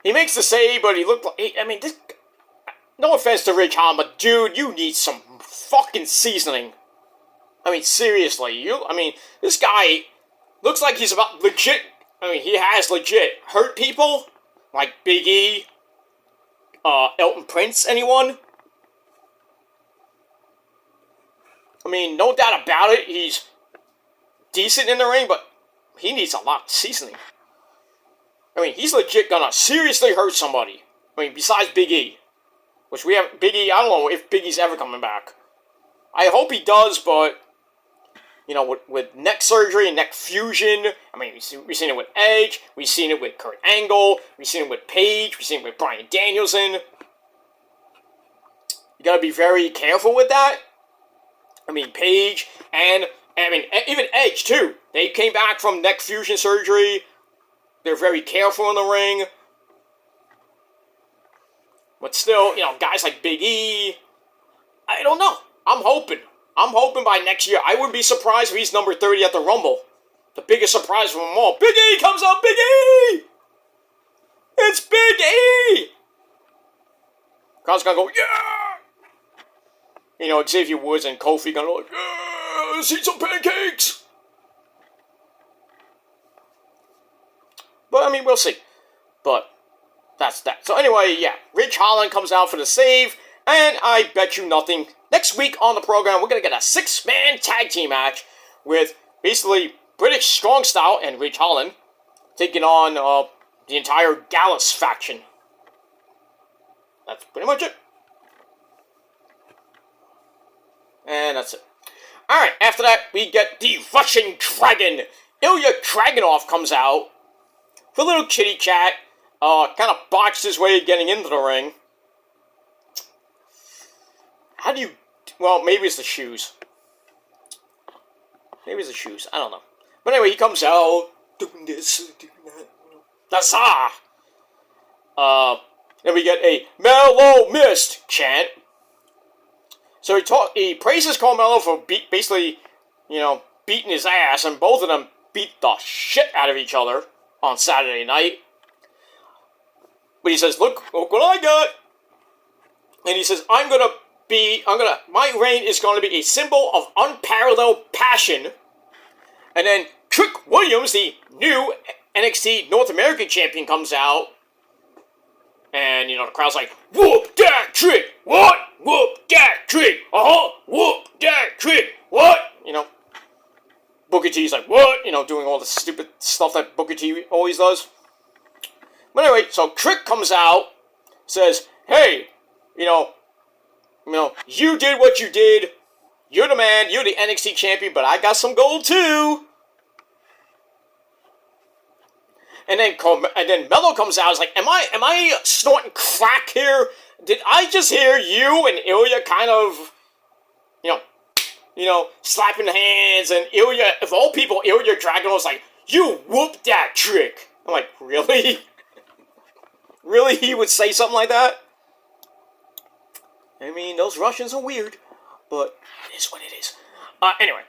he makes the save, but he looked like, this, no offense to Ridge Holland, but dude, you need some fucking seasoning. Seriously, this guy looks like he's about legit, he has legit hurt people, like Big E, Elton Prince, anyone? No doubt about it, he's decent in the ring, but he needs a lot of seasoning. He's legit gonna seriously hurt somebody. Besides Big E. Which we have, Big E, I don't know if Big E's ever coming back. I hope he does, but, with neck surgery and neck fusion, we've seen it with Edge, we've seen it with Kurt Angle, we've seen it with Paige, we've seen it with Bryan Danielson. You gotta be very careful with that. Paige and, even Edge, too. They came back from neck fusion surgery. They're very careful in the ring. But still, guys like Big E, I don't know. I'm hoping by next year. I wouldn't be surprised if he's number 30 at the Rumble. The biggest surprise from them all. Big E comes up, Big E! It's Big E! Crowd's gonna go, yeah! Xavier Woods and Kofi gonna go, yeah! Let's eat some pancakes! But, we'll see. But, that's that. So anyway, yeah, Ridge Holland comes out for the save, and I bet you nothing. Next week on the program, we're going to get a 6-man tag team match with basically British Strong Style and Ridge Holland taking on the entire Gallus faction. That's pretty much it. And that's it. Alright, after that, we get the Russian Dragon. Ilya Dragunov comes out for a little kitty chat. Kind of botched his way getting into the ring. How do you... Well, maybe it's the shoes. I don't know. But anyway, he comes out, doing this, doing that. Huzzah! Then we get a Mellow Mist chant. So he praises Carmelo for basically, beating his ass, and both of them beat the shit out of each other on Saturday night. But he says, look what I got. And he says, my reign is going to be a symbol of unparalleled passion. And then Trick Williams, the new NXT North American champion, comes out. And, the crowd's like, whoop that trick! What? Whoop that trick! Whoop that trick! What? Booker T's like, what? Doing all the stupid stuff that Booker T always does. But anyway, so Trick comes out, says, hey, you did what you did. You're the man. You're the NXT champion, but I got some gold too. And then Mello comes out. Is like, am I snorting crack here? Did I just hear you and Ilya kind of, slapping hands? And Ilya, of all people, Ilya Dragunov was like, you whooped that Trick. I'm like, really? Really, he would say something like that? Those Russians are weird, but it is what it is. Anyway,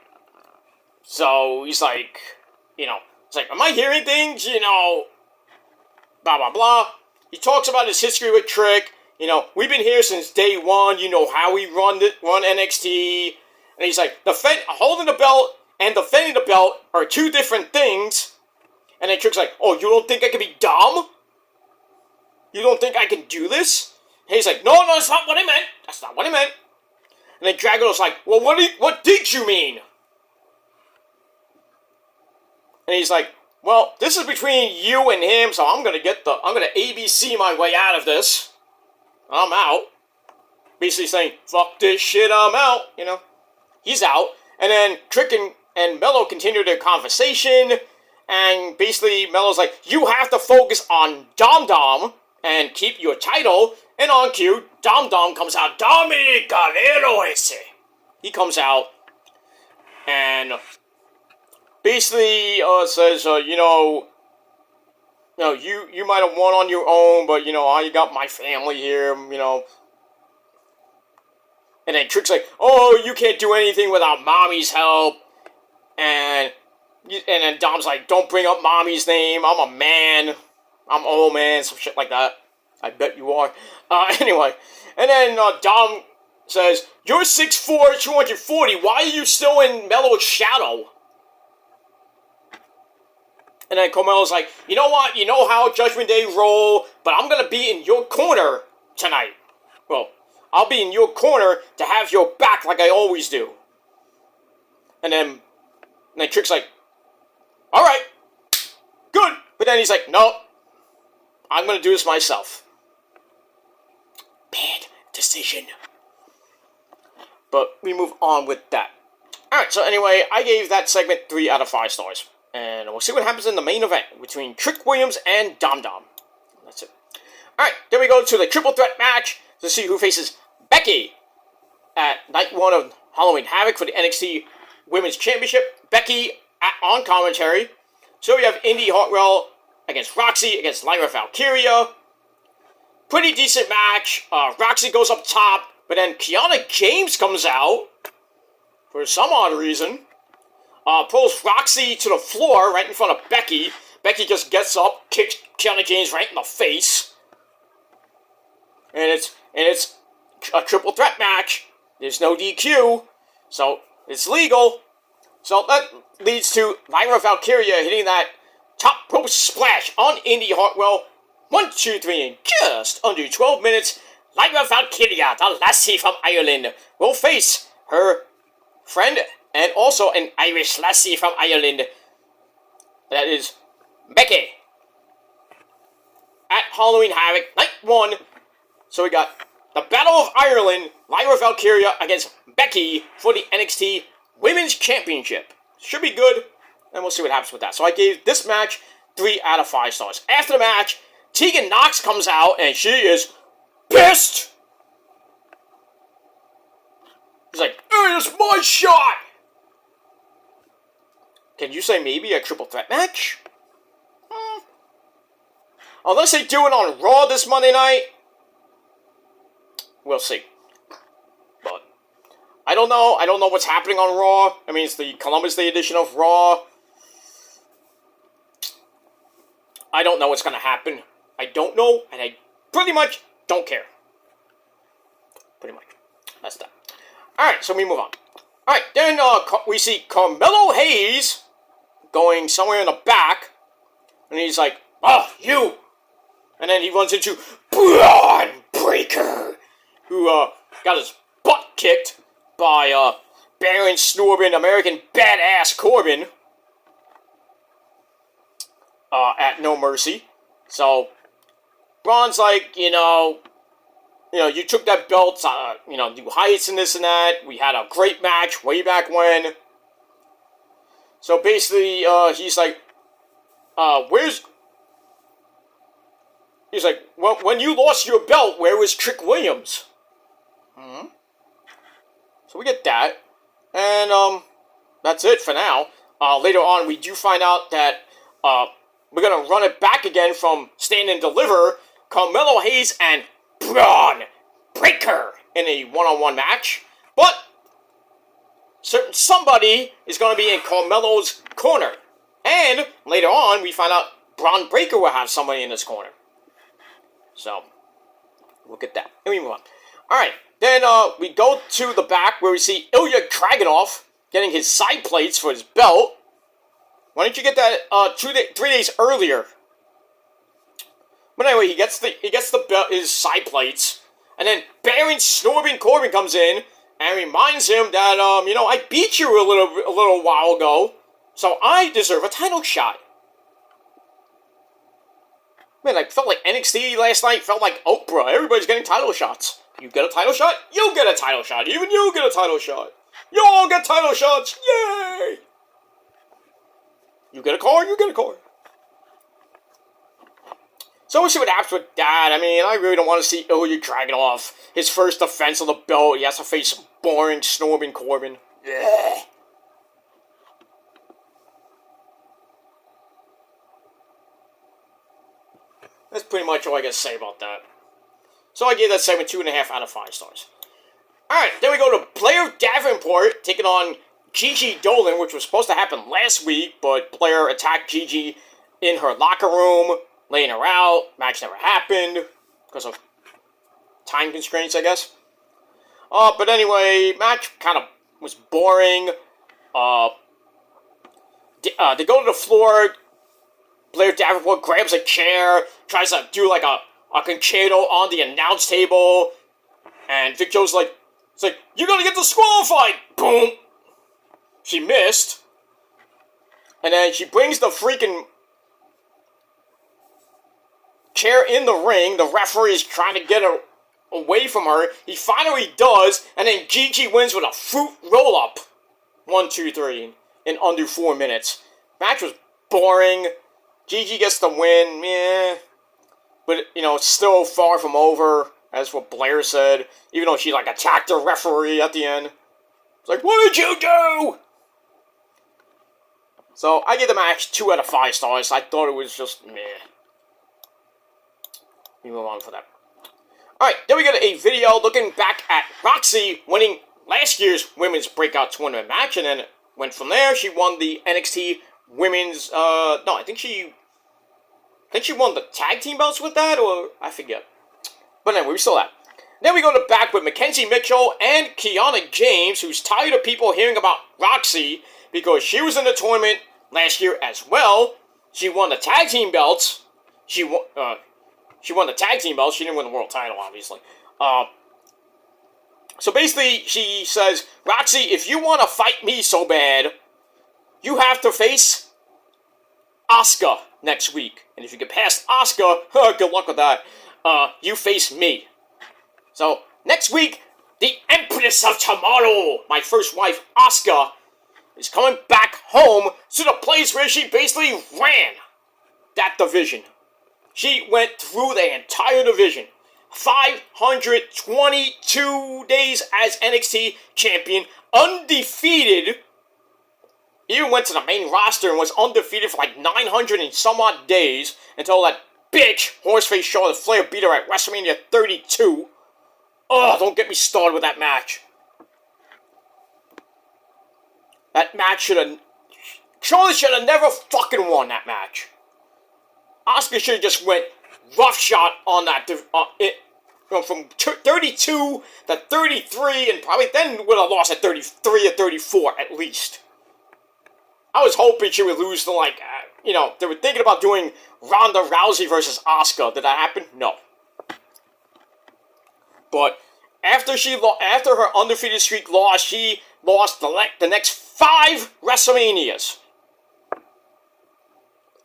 so he's like, it's like, am I hearing things? Blah, blah, blah. He talks about his history with Trick. We've been here since day one. You know how we run NXT. And he's like, holding the belt and defending the belt are two different things. And then Trick's like, oh, you don't think I can be dumb? You don't think I can do this? And he's like, no, that's not what I meant. That's not what I meant. And then Dragunov's like, well, what did you mean? And he's like, well, this is between you and him, so I'm gonna ABC my way out of this. I'm out. Basically saying, fuck this shit, I'm out, He's out. And then Trick and Mello continue their conversation. And basically, Mello's like, you have to focus on Dom Dom and keep your title. And on cue, Dom Dom comes out. Dominic Galero ese. He comes out and basically says, you might have won on your own, but, I got my family here, And then Trick's like, oh, you can't do anything without Mommy's help. And then Dom's like, don't bring up Mommy's name. I'm a man. I'm old man. Some shit like that. I bet you are. Anyway. And then Dom says, you're 6'4", 240. Why are you still in Mello's shadow? And then Carmelo's like, you know what? You know how Judgment Day roll, but I'm going to be in your corner tonight. Well, I'll be in your corner to have your back like I always do. And then Trick's like, all right, good. But then he's like, no, I'm going to do this myself. Bad decision. But we move on with that. Alright, so anyway, I gave that segment 3 out of 5 stars. And we'll see what happens in the main event between Trick Williams and Dom Dom. That's it. Alright, then we go to the triple threat match to see who faces Becky at night 1 of Halloween Havoc for the NXT Women's Championship. Becky on commentary. So we have Indy Hartwell against Roxy against Lyra Valkyria. Pretty decent match. Roxy goes up top, but then Kiana James comes out for some odd reason. Pulls Roxy to the floor right in front of Becky. Becky just gets up, kicks Kiana James right in the face. And it's a triple threat match. There's no DQ, so it's legal. So that leads to Lyra Valkyria hitting that top rope splash on Indy Hartwell. 1, 2, 3 in just under 12 minutes. Lyra Valkyria, the lassie from Ireland, will face her friend and also an Irish lassie from Ireland. That is Becky. At Halloween Havoc, night 1. So we got the Battle of Ireland, Lyra Valkyria against Becky for the NXT Women's Championship. Should be good, and we'll see what happens with that. So I gave this match 3 out of 5 stars. After the match, Tegan Nox comes out, and she is pissed. He's like, it's my shot! Can you say maybe a triple threat match? Unless they do it on Raw this Monday night, we'll see. But I don't know. I don't know what's happening on Raw. I mean, it's the Columbus Day edition of Raw. I don't know what's going to happen. I don't know, and I pretty much don't care. Pretty much. That's that. Alright, so we move on. Alright, then we see Carmelo Hayes going somewhere in the back, and he's like, you! And then he runs into Braun Breaker, who got his butt kicked by Baron Corbin, American Badass Corbin, at No Mercy. So Braun's like, you took that belt, new heights and this and that. We had a great match way back when. So basically, he's like, he's like, well, when you lost your belt, where was Trick Williams? So we get that. And, that's it for now. Later on, we do find out that, we're gonna run it back again from Stand and Deliver, Carmelo Hayes and Braun Breaker in a one-on-one match. But somebody is going to be in Carmelo's corner. And later on, we find out Braun Breaker will have somebody in his corner. So, look at that. And we move on. Alright, then we go to the back where we see Ilya Dragunov getting his side plates for his belt. Why didn't you get that 3 days earlier? But anyway, he gets the belt, his side plates, and then Baron Corbin comes in and reminds him that I beat you a little while ago, so I deserve a title shot. Man, I felt like NXT last night. Felt like Oprah. Everybody's getting title shots. You get a title shot, you get a title shot. Even you get a title shot. You all get title shots. Yay! You get a card, you get a card. So we'll see what happens with that. I mean, I really don't want to see Ilya Dragunov. His first defense of the belt. He has to face boring, snoring Corbin. Yeah. That's pretty much all I got to say about that. So I gave that segment 2.5 out of 5 stars. Alright, then we go to Blair Davenport taking on Gigi Dolan, which was supposed to happen last week, but Blair attacked Gigi in her locker room, laying her out. Match never happened because of time constraints, I guess. But anyway, match kind of was boring. They go to the floor. Blair Davenport grabs a chair, tries to do like a concerto on the announce table, and Vic Joe's like, it's like, you're gonna get disqualified! Boom! She missed. And then she brings the freaking chair in the ring. The referee is trying to get her away from her. He finally does, and then Gigi wins with a fruit roll-up. 1, 2, 3 in under 4 minutes. Match was boring. Gigi gets the win, meh. But, you know, it's still far from over, as what Blair said. Even though she, like, attacked the referee at the end. It's like, what did you do? So, I give the match 2 out of 5 stars. I thought it was just meh. We move on for that. Alright, then we got a video looking back at Roxy winning last year's Women's Breakout Tournament match, and then went from there. She won the NXT Women's, I think she won the tag team belts with that, or I forget. But anyway, we saw that. Then we go to back with Mackenzie Mitchell and Kiana James, who's tired of people hearing about Roxy because she was in the tournament last year as well. She won the tag team belts. She won the tag team belts. She didn't win the world title, obviously. So basically, she says, Roxy, if you want to fight me so bad, you have to face Asuka next week. And if you get past Asuka, good luck with that. You face me. So, next week, the Empress of Tomorrow, my first wife, Asuka, is coming back home to the place where she basically ran that division. She went through the entire division. 522 days as NXT champion, undefeated. Even went to the main roster and was undefeated for like 900 and some odd days until that bitch, Horseface Charlotte Flair, beat her at WrestleMania 32. Oh, don't get me started with that match. That match Charlotte should have never fucking won that match. Asuka should have just went roughshod on that, from 32 to 33, and probably then would have lost at 33 or 34 at least. I was hoping she would lose to, like, they were thinking about doing Ronda Rousey versus Asuka. Did that happen? No. But after her undefeated streak lost, she lost the next 5 WrestleManias.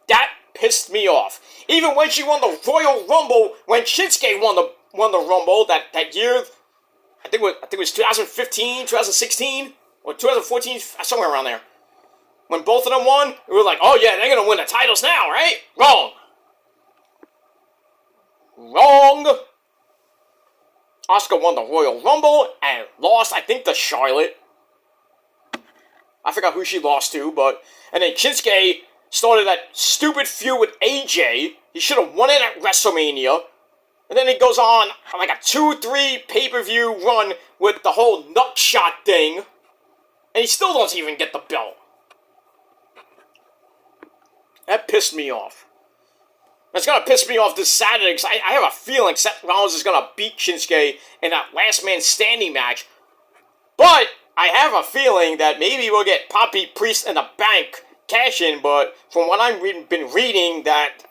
That pissed me off. Even when she won the Royal Rumble, when Shinsuke won the Rumble that year, I think it was 2015, 2016, or 2014, somewhere around there. When both of them won, we were like, oh yeah, they're gonna win the titles now, right? Wrong. Wrong. Asuka won the Royal Rumble and lost, I think, to Charlotte. I forgot who she lost to, and then Shinsuke started that stupid feud with AJ. He should have won it at WrestleMania. And then he goes on like a 2-3 pay-per-view run with the whole nutshot thing. And he still doesn't even get the belt. That pissed me off. It's going to piss me off this Saturday because I have a feeling Seth Rollins is going to beat Shinsuke in that last man standing match. But I have a feeling that maybe we'll get Poppy Priest in the bank cash in, but from what I've been reading, that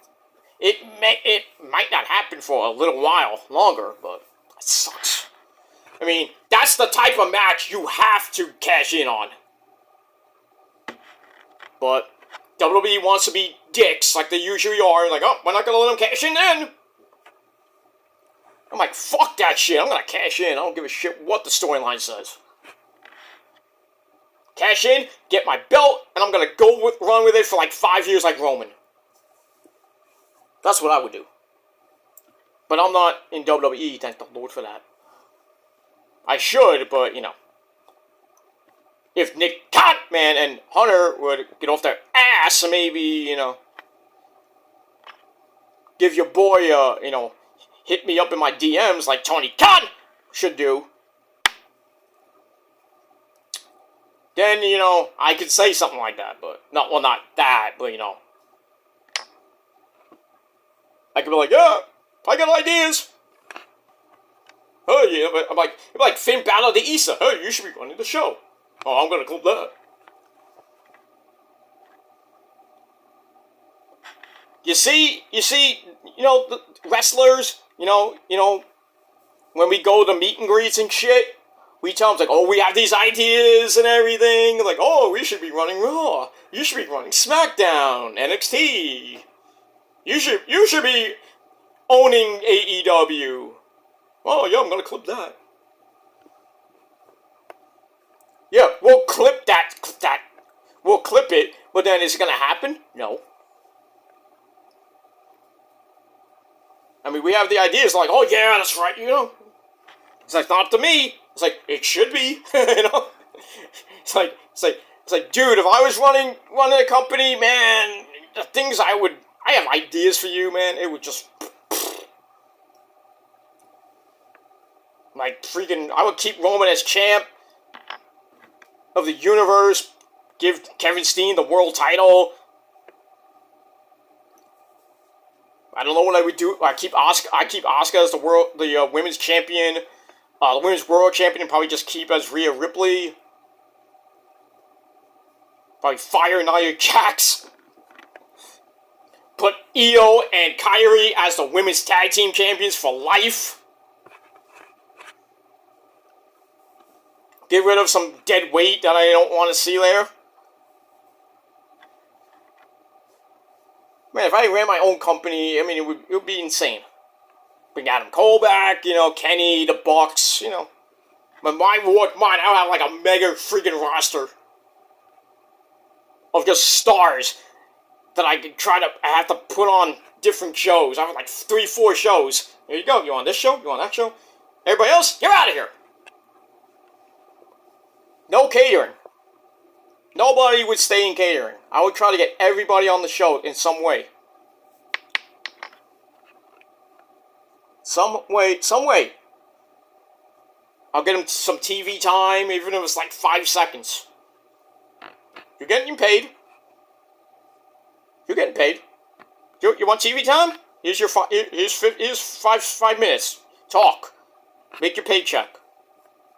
it might not happen for a little while longer, but it sucks. I mean, that's the type of match you have to cash in on. But WWE wants to be dicks like they usually are, like, oh, we're not going to let them cash in then. I'm like, fuck that shit, I'm going to cash in. I don't give a shit what the storyline says. cash in, get my belt, and I'm gonna run with it for like 5 years like Roman. That's what I would do. But I'm not in WWE, thank the Lord for that. I should, but, if Nick Catman and Hunter would get off their ass and maybe, give your boy, hit me up in my DMs like Tony Khan should do, then, I could say something like that, but, not that, but, I could be like, yeah, I got ideas. Oh, yeah, but I'm like Finn Balor to Issa. Hey, you should be running the show. Oh, I'm gonna clip that. You see, the wrestlers, when we go to meet and greets and shit, we tell them, like, oh, we have these ideas and everything. Like, oh, we should be running Raw. You should be running SmackDown, NXT. You should be owning AEW. Oh, yeah, I'm gonna clip that. Yeah, we'll clip that. We'll clip it, but then is it gonna happen? No. I mean, we have the ideas like, oh yeah, that's right, It's like, not up to me. It's like, it should be, It's like, dude, if I was running a company, man, the things I have ideas for you, man. It would just, like, freaking, I would keep Roman as champ of the universe, give Kevin Steen the world title. I don't know what I would do. I keep Asuka as the women's champion, the women's world champion, and probably just keep as Rhea Ripley. Probably fire Nia Jax. Put Io and Kairi as the women's tag team champions for life. Get rid of some dead weight that I don't want to see there. Man, if I ran my own company, I mean, it would be insane. Bring Adam Cole back, Kenny, the Bucks, But I would have like a mega freaking roster of just stars that I have to put on different shows. I have like 3-4 shows. There you go. You on this show? You on that show? Everybody else, you're out of here. No catering. Nobody would stay in catering. I would try to get everybody on the show in some way. Some way. I'll get them some TV time, even if it's like 5 seconds. You're getting paid. You're getting paid. You want TV time? Here's 5 minutes. Talk. Make your paycheck.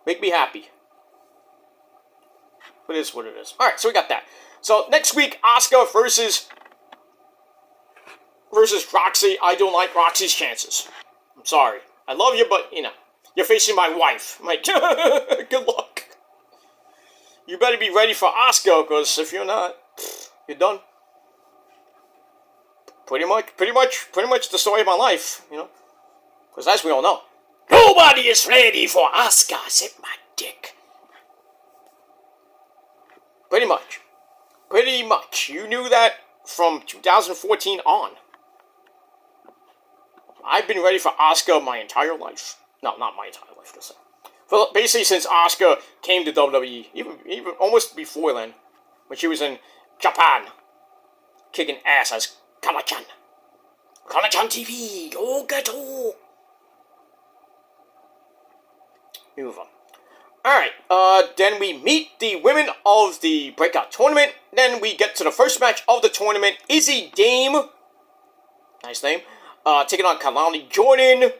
Make me happy. It is what it is. Alright, so we got that. So next week, Asuka versus Roxy. I don't like Roxy's chances. I'm sorry. I love you, but, you're facing my wife. I'm like, good luck. You better be ready for Asuka, because if you're not, you're done. Pretty much the story of my life, Because as we all know, nobody is ready for Asuka except my dick. Pretty much. You knew that from 2014 on. I've been ready for Asuka my entire life. No, not my entire life, to say. Basically since Asuka came to WWE, even almost before then, when she was in Japan, kicking ass as Kana-chan. Kana-chan TV, go get it. Move on. Alright, then we meet the women of the Breakout Tournament. Then we get to the first match of the tournament. Izzy Dame, nice name, taking on Kalani Jordan.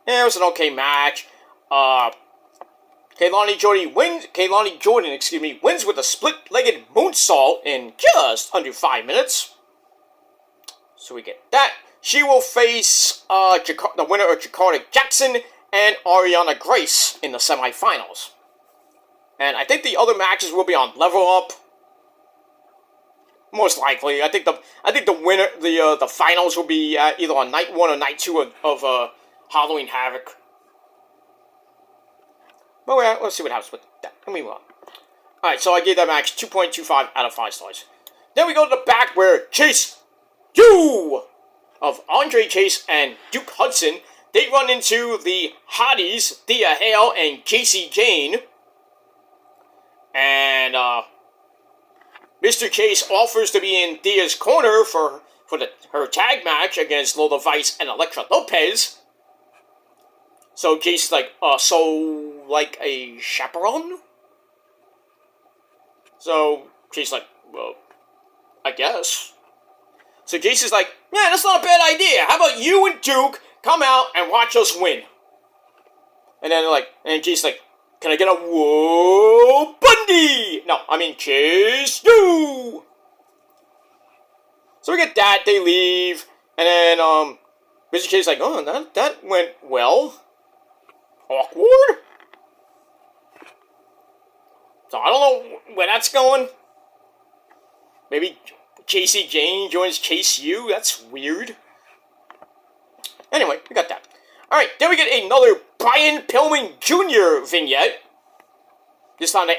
Yeah, it was an okay match. Kalani Jordan wins with a split-legged moonsault in just under 5 minutes. So we get that. She will face the winner of Jakarta Jackson and Ariana Grace in the semifinals. And I think the other matches will be on Level Up. Most likely. I think the winner, the finals will be either on night 1 or night 2 of Halloween Havoc. But let's see what happens with that. Let me move on. Alright, so I gave that match 2.25 out of 5 stars. Then we go to the back where Chase U of Andre Chase and Duke Hudson, they run into the hotties, Thea Hale and Casey Jane. And Mr. Chase offers to be in Thea's corner for her tag match against Lola Vice and Elektra Lopez. So Casey's like, so like a chaperone? So Casey's like, well, I guess. So Jason's like, yeah, that's not a bad idea. How about you and Duke come out and watch us win? And then Jason's like, can I get a whoa Bundy? No, I mean Chase U. So we get that, they leave, and then Mr. Chase like, oh, that went well. Awkward. So I don't know where that's going. Maybe Casey Jane joins Chase U. That's weird. Anyway, we got that. Alright, then we get another Brian Pillman Jr. vignette. This time they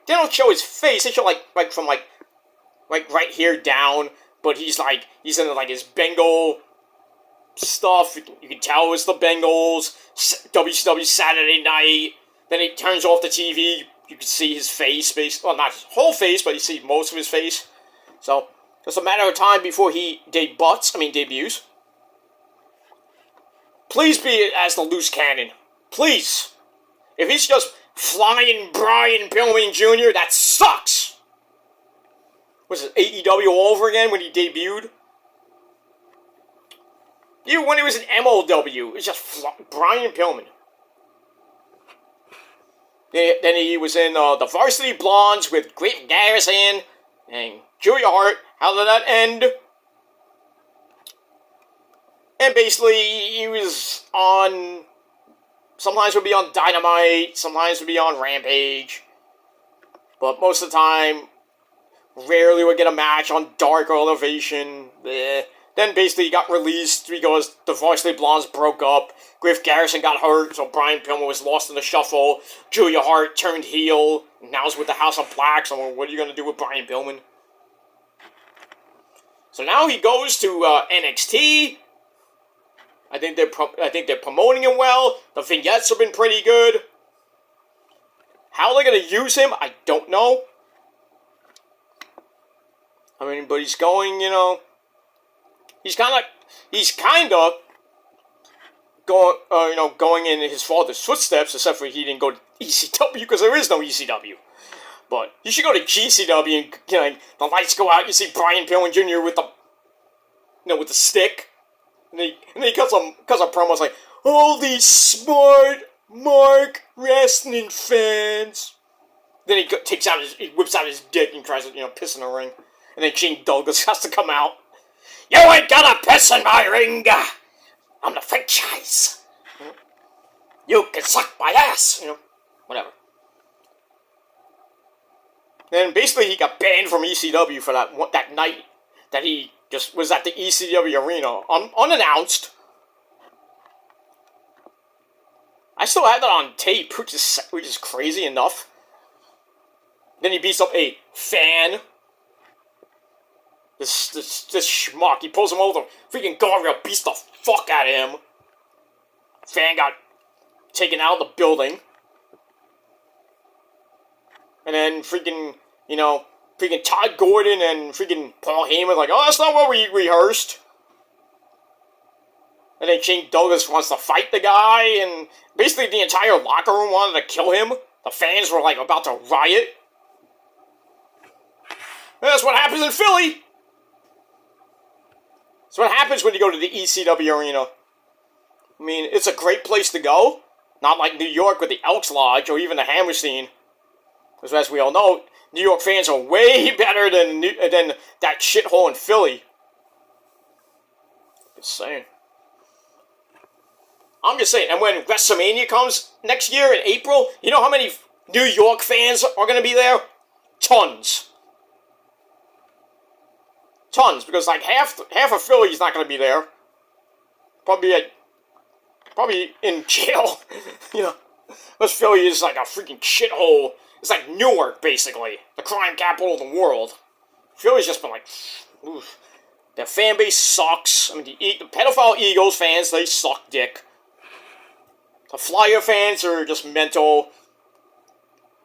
don't show his face. They show like from right here down. But he's in like his Bengal stuff. You can tell it's the Bengals. WCW Saturday Night. Then he turns off the TV. You can see his face. Well, not his whole face, but you see most of his face. So, it's a matter of time before he debuts. Please be as the loose cannon. Please. If he's just flying Brian Pillman Jr., that sucks. Was it AEW all over again when he debuted? Even when he was in MLW, it was just Brian Pillman. Then he was in the Varsity Blondes with Griff Garrison and Julia Hart. How did that end? And basically, he was on... Sometimes would be on Dynamite, sometimes would be on Rampage. But most of the time, rarely would get a match on Dark or Elevation. Bleh. Then basically he got released because the Varsity Blondes broke up. Griff Garrison got hurt, so Brian Pillman was lost in the shuffle. Julia Hart turned heel. Now he's with the House of Black, so what are you going to do with Brian Pillman? So now he goes to NXT. I think they're promoting him well. The vignettes have been pretty good. How they're going to use him, I don't know. I mean, but he's going, he's kind of going in his father's footsteps, except for he didn't go to ECW because there is no ECW. But you should go to GCW and the lights go out. You see Brian Pillman Jr. with the stick, and he cuts a promo like, all these smart Mark wrestling fans. Then he whips out his dick and tries to piss in the ring. And then Shane Douglas has to come out. You ain't gonna piss in my ring! I'm the franchise! You can suck my ass! Whatever. And basically he got banned from ECW for that night that he just was at the ECW arena, unannounced. I still have that on tape, which is crazy enough. Then he beats up a fan. This schmuck, he pulls him over the freaking guardrail, beats the fuck out of him. Fan got taken out of the building. And then freaking Todd Gordon and freaking Paul Heyman like, oh, that's not what we rehearsed. And then Shane Douglas wants to fight the guy, and basically the entire locker room wanted to kill him. The fans were about to riot. And that's what happens in Philly. That's what happens when you go to the ECW arena. I mean, it's a great place to go. Not like New York with the Elks Lodge or even the Hammerstein. Because as we all know, New York fans are way better than that shithole in Philly. Just saying. I'm just saying. And when WrestleMania comes next year in April, you know how many New York fans are going to be there? Tons. Tons, because half of Philly is not going to be there. Probably in jail. Because Philly is like a freaking shithole. It's like Newark, basically. The crime capital of the world. Philly's just been like, oof. Their fan base sucks. I mean, the pedophile Eagles fans, they suck dick. The Flyer fans are just mental.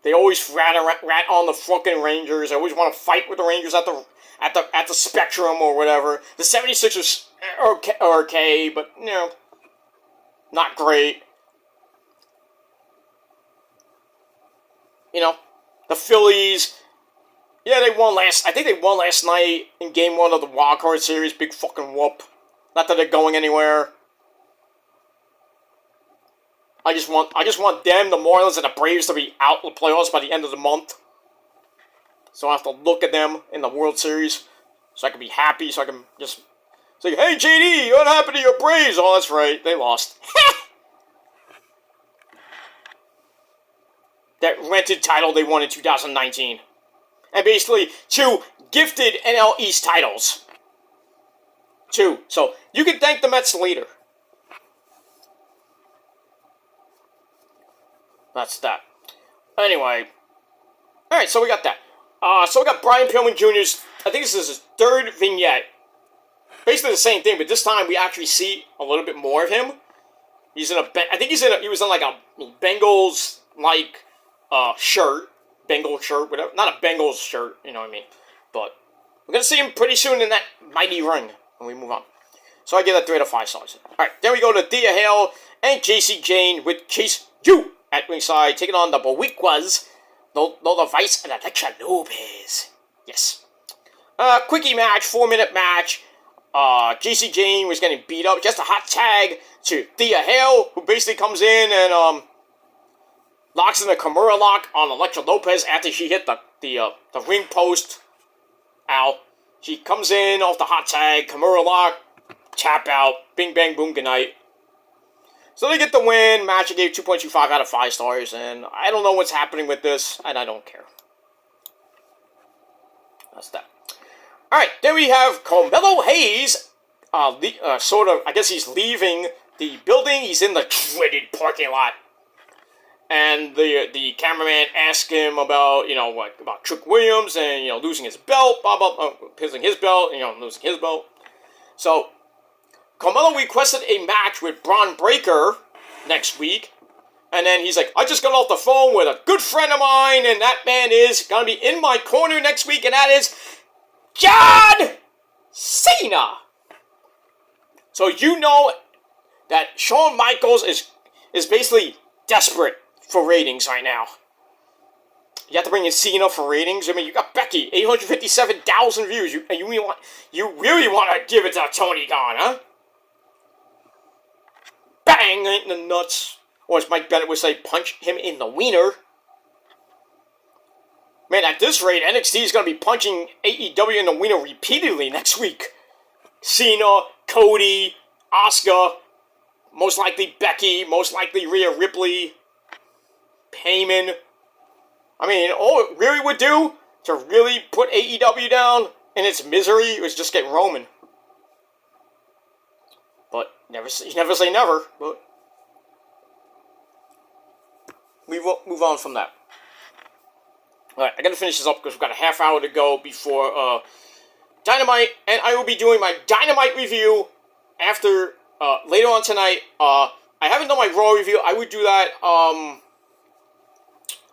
They always rat on the fucking Rangers. They always want to fight with the Rangers at the Spectrum or whatever. The 76ers are okay, but, you know, not great. You know, the Phillies, yeah, I think they won last night in Game 1 of the Wild Card Series. Big fucking whoop. Not that they're going anywhere. I just want them, the Marlins, and the Braves to be out in the playoffs by the end of the month. So I have to look at them in the World Series. So I can be happy, so I can just say, hey, JD, what happened to your Braves? Oh, that's right, they lost. That rented title they won in 2019. And basically, 2 gifted NL East titles. 2. So, you can thank the Mets later. That's that. Anyway. Alright, so we got that. So we got Brian Pillman Jr.'s, I think this is his 3rd vignette. Basically the same thing, but this time we actually see a little bit more of him. He's in I think he was in like a Bengals, like, shirt. Bengal shirt, whatever. Not a Bengals shirt, you know what I mean. But we're going to see him pretty soon in that mighty ring when we move on. So I give that 3 out of 5 stars. Alright, then we go to Thea Hale and JC Jane with Chase U at ringside, taking on the Boricuas, Lola Vice and Alexa Lopez. Yes. Quickie match, 4-minute match. JC Jane was getting beat up. Just a hot tag to Thea Hale, who basically comes in and, locks in a Kimura lock on Alexa Lopez after she hit the ring post. Ow. She comes in off the hot tag, Kimura lock, tap out, bing bang boom, good night. So they get the win. Match I gave 2.25 out of 5 stars, and I don't know what's happening with this, and I don't care. That's that. Alright, then we have Carmelo Hayes, I guess he's leaving the building. He's in the dreaded parking lot. And the cameraman asked him about, about Trick Williams and, losing his belt, losing his belt, losing his belt. So, Carmelo requested a match with Bron Breakker next week. And then he's like, I just got off the phone with a good friend of mine, and that man is going to be in my corner next week, and that is John Cena. So you know that Shawn Michaels is basically desperate for ratings right now. You have to bring in Cena for ratings. I mean, you got Becky, 857,000 views. You really want to give it to Tony Khan, huh? Bang! In the nuts. Or as Mike Bennett would say, punch him in the wiener. Man, at this rate, NXT is going to be punching AEW in the wiener repeatedly next week. Cena, Cody, Asuka, most likely Becky, most likely Rhea Ripley, Heyman. I mean, all it really would do to really put AEW down in its misery was just get Roman. But you never say never. But we will move on from that. Alright, I gotta finish this up because we've got a half hour to go before Dynamite, and I will be doing my Dynamite review after later on tonight. I haven't done my Raw review. I would do that.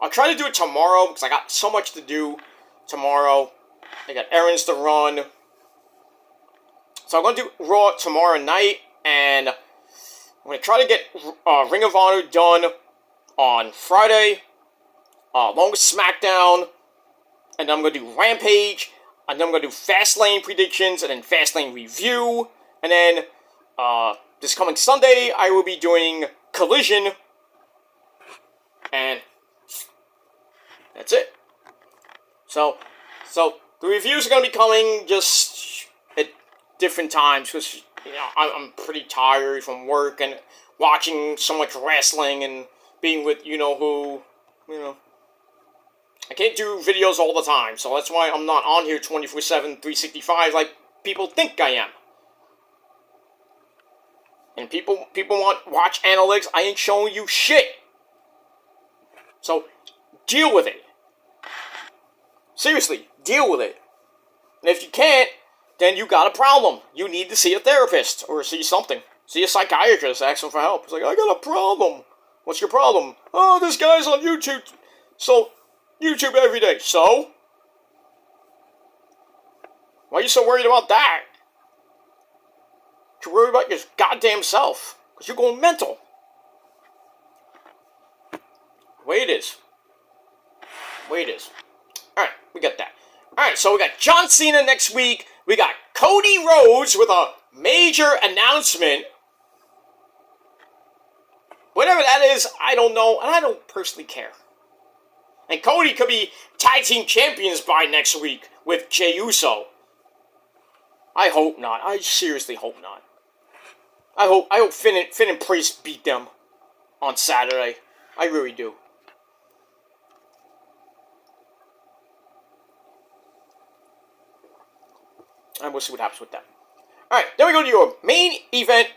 I'll try to do it tomorrow because I got so much to do tomorrow. I got errands to run. So I'm going to do Raw tomorrow night, and I'm going to try to get Ring of Honor done on Friday, along with SmackDown, and then I'm going to do Rampage, and then I'm going to do Fastlane predictions, and then Fastlane review, and then this coming Sunday, I will be doing Collision, and that's it. So the reviews are going to be coming just at different times because I'm pretty tired from work and watching so much wrestling and being with you-know-who. I can't do videos all the time, so that's why I'm not on here 24/7, 365 like people think I am. And people want watch analytics. I ain't showing you shit. So deal with it. Seriously, deal with it. And if you can't, then you got a problem. You need to see a therapist or see something. See a psychiatrist, ask him for help. It's like, I got a problem. What's your problem? Oh, this guy's on YouTube. So, YouTube every day. So? Why are you so worried about that? You're worried about your goddamn self. Because you're going mental. The way it is. Alright, we got that. Alright, so we got John Cena next week. We got Cody Rhodes with a major announcement. Whatever that is, I don't know, and I don't personally care. And Cody could be tag team champions by next week with Jey Uso. I hope not. I seriously hope not. I hope Finn and Priest beat them on Saturday. I really do. And we'll see what happens with that. Alright, then we go to your main event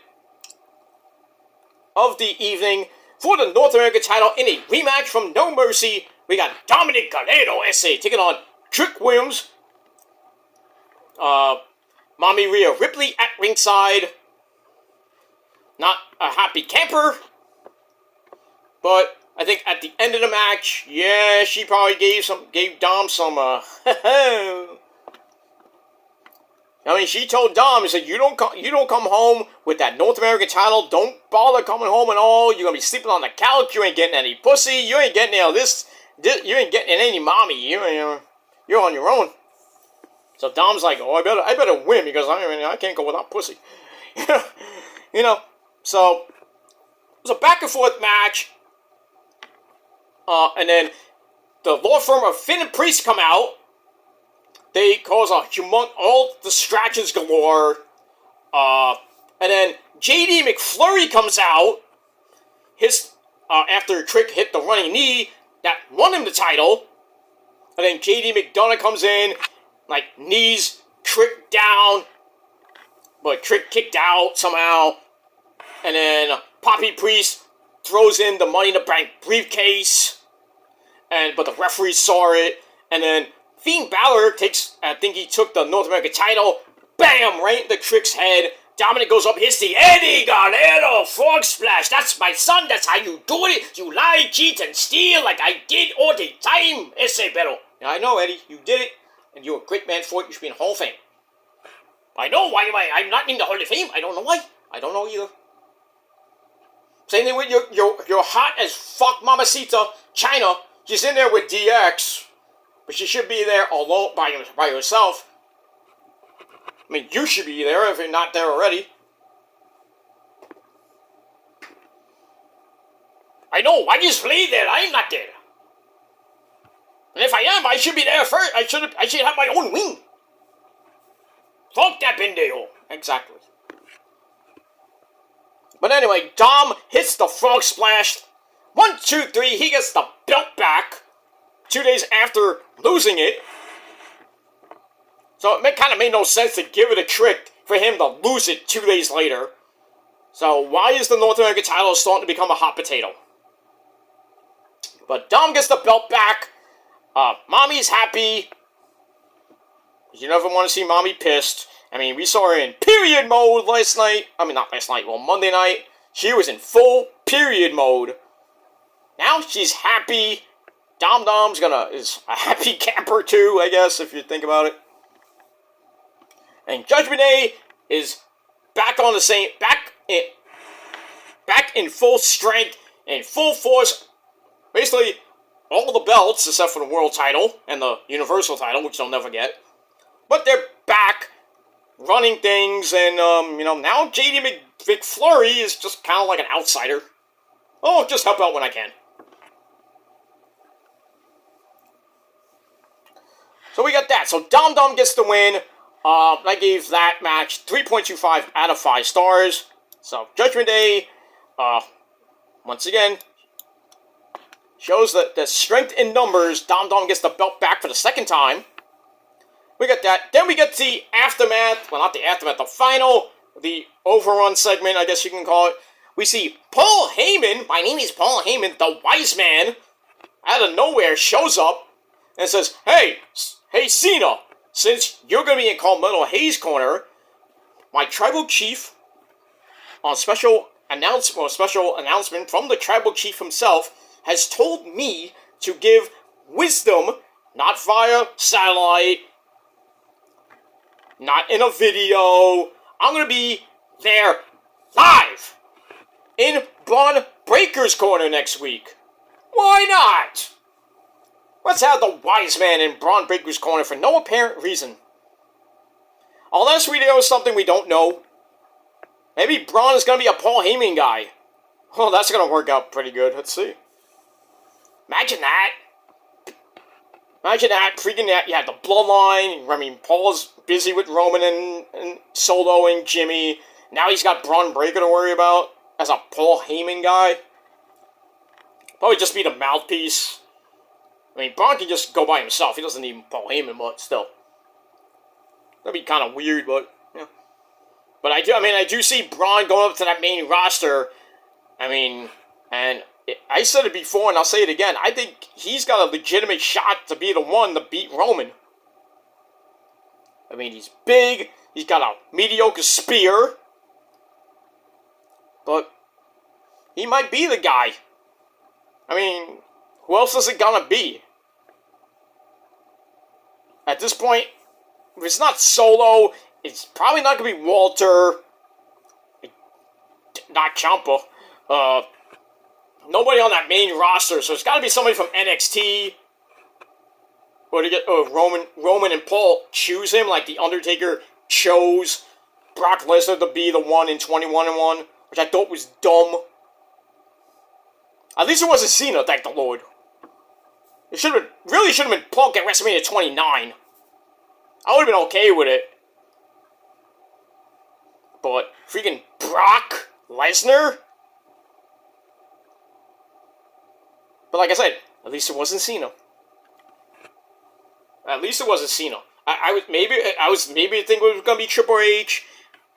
of the evening for the North American title in a rematch from No Mercy. We got Dominic Guerrero SA taking on Trick Williams. Mommy Rhea Ripley at ringside. Not a happy camper. But I think at the end of the match, yeah, she probably gave Dom some I mean, she told Dom, she said, you don't come home with that North American title. Don't bother coming home and all. You're gonna be sleeping on the couch. You ain't getting any pussy. You ain't getting any of this. You ain't getting any mommy. You're on your own. So Dom's like, oh, I better win because I can't go without pussy. You know. So it was a back and forth match. And then the law firm of Finn and Priest come out. They cause all distractions galore. And then JD McFlurry comes out. After Trick hit the running knee that won him the title. And then JD McDonough comes in, knees Trick down. But Trick kicked out somehow. And then Poppy Priest throws in the Money in the Bank briefcase. But the referee saw it. And then Fiend Balor he took the North American title, bam, right in the Trick's head. Dominic goes up, hits the Eddie Guerrero frog splash. That's my son, that's how you do it. You lie, cheat, and steal like I did all the time, ese pero. Yeah, I know, Eddie, you did it, and you're a great man for it. You should be in the Hall of Fame. I know, why am I'm not in the Hall of Fame? I don't know why. I don't know either. Same thing with your hot as fuck mamacita, China. She's in there with DX. But she should be there alone by herself. I mean, you should be there if you're not there already. I know, why just lay there? I'm not there. And if I am, I should be there first. I should have my own wing. Fuck that pendejo. Exactly. But anyway, Dom hits the frog splash. 1, 2, 3, he gets the belt back. 2 days after losing it. So it kind of made no sense to give it a Trick for him to lose it 2 days later. So why is the North American title starting to become a hot potato? But Dom gets the belt back. Mommy's happy. You never want to see Mommy pissed. I mean, we saw her in period mode last night. I mean, not last night, well, Monday night. She was in full period mode. Now she's happy. Dom's is a happy camper too, I guess, if you think about it. And Judgment Day is back in full strength, in full force. Basically, all the belts, except for the world title and the universal title, which they'll never get. But they're back, running things, and, now JD McFlurry is just kind of like an outsider. Oh, just help out when I can. So we got that. So Dom gets the win. I gave that match 3.25 out of 5 stars. So Judgment Day, once again, shows that the strength in numbers. Dom gets the belt back for the second time. We got that. Then we get the aftermath. Well, not the aftermath. The overrun segment, I guess you can call it. We see Paul Heyman. My name is Paul Heyman, the wise man, out of nowhere shows up. and says, hey Cena, since you're going to be in Carmelo Hayes' corner, my tribal chief, on special announcement from the tribal chief himself, has told me to give wisdom, not via satellite, not in a video. I'm going to be there live in Braun Breaker's corner next week. Why not? Let's have the wise man in Braun Breaker's corner for no apparent reason. Unless we know something we don't know. Maybe Braun is going to be a Paul Heyman guy. Well, that's going to work out pretty good. Let's see. Imagine that. Imagine that. Freaking that. You had the bloodline. I mean, Paul's busy with Roman and Solo and Jimmy. Now he's got Braun Breaker to worry about as a Paul Heyman guy. Probably just be the mouthpiece. I mean, Braun can just go by himself. He doesn't need Paul Heyman, but still. That'd be kind of weird, but yeah. But I do see Braun going up to that main roster. I mean, and I said it before, and I'll say it again. I think he's got a legitimate shot to be the one to beat Roman. I mean, he's big. He's got a mediocre spear. But he might be the guy. I mean, who else is it gonna be? At this point, if it's not Solo, it's probably not going to be Walter. Not Ciampa. Nobody on that main roster, so it's got to be somebody from NXT. Or to get Roman and Paul choose him, like The Undertaker chose Brock Lesnar to be the one in 21-1, which I thought was dumb. At least it wasn't Cena, thank the Lord. It should have been Punk at WrestleMania 29. I would have been okay with it. But freaking Brock Lesnar? But like I said, at least it wasn't Cena. At least it wasn't Cena. I was maybe thinking it was gonna be Triple H.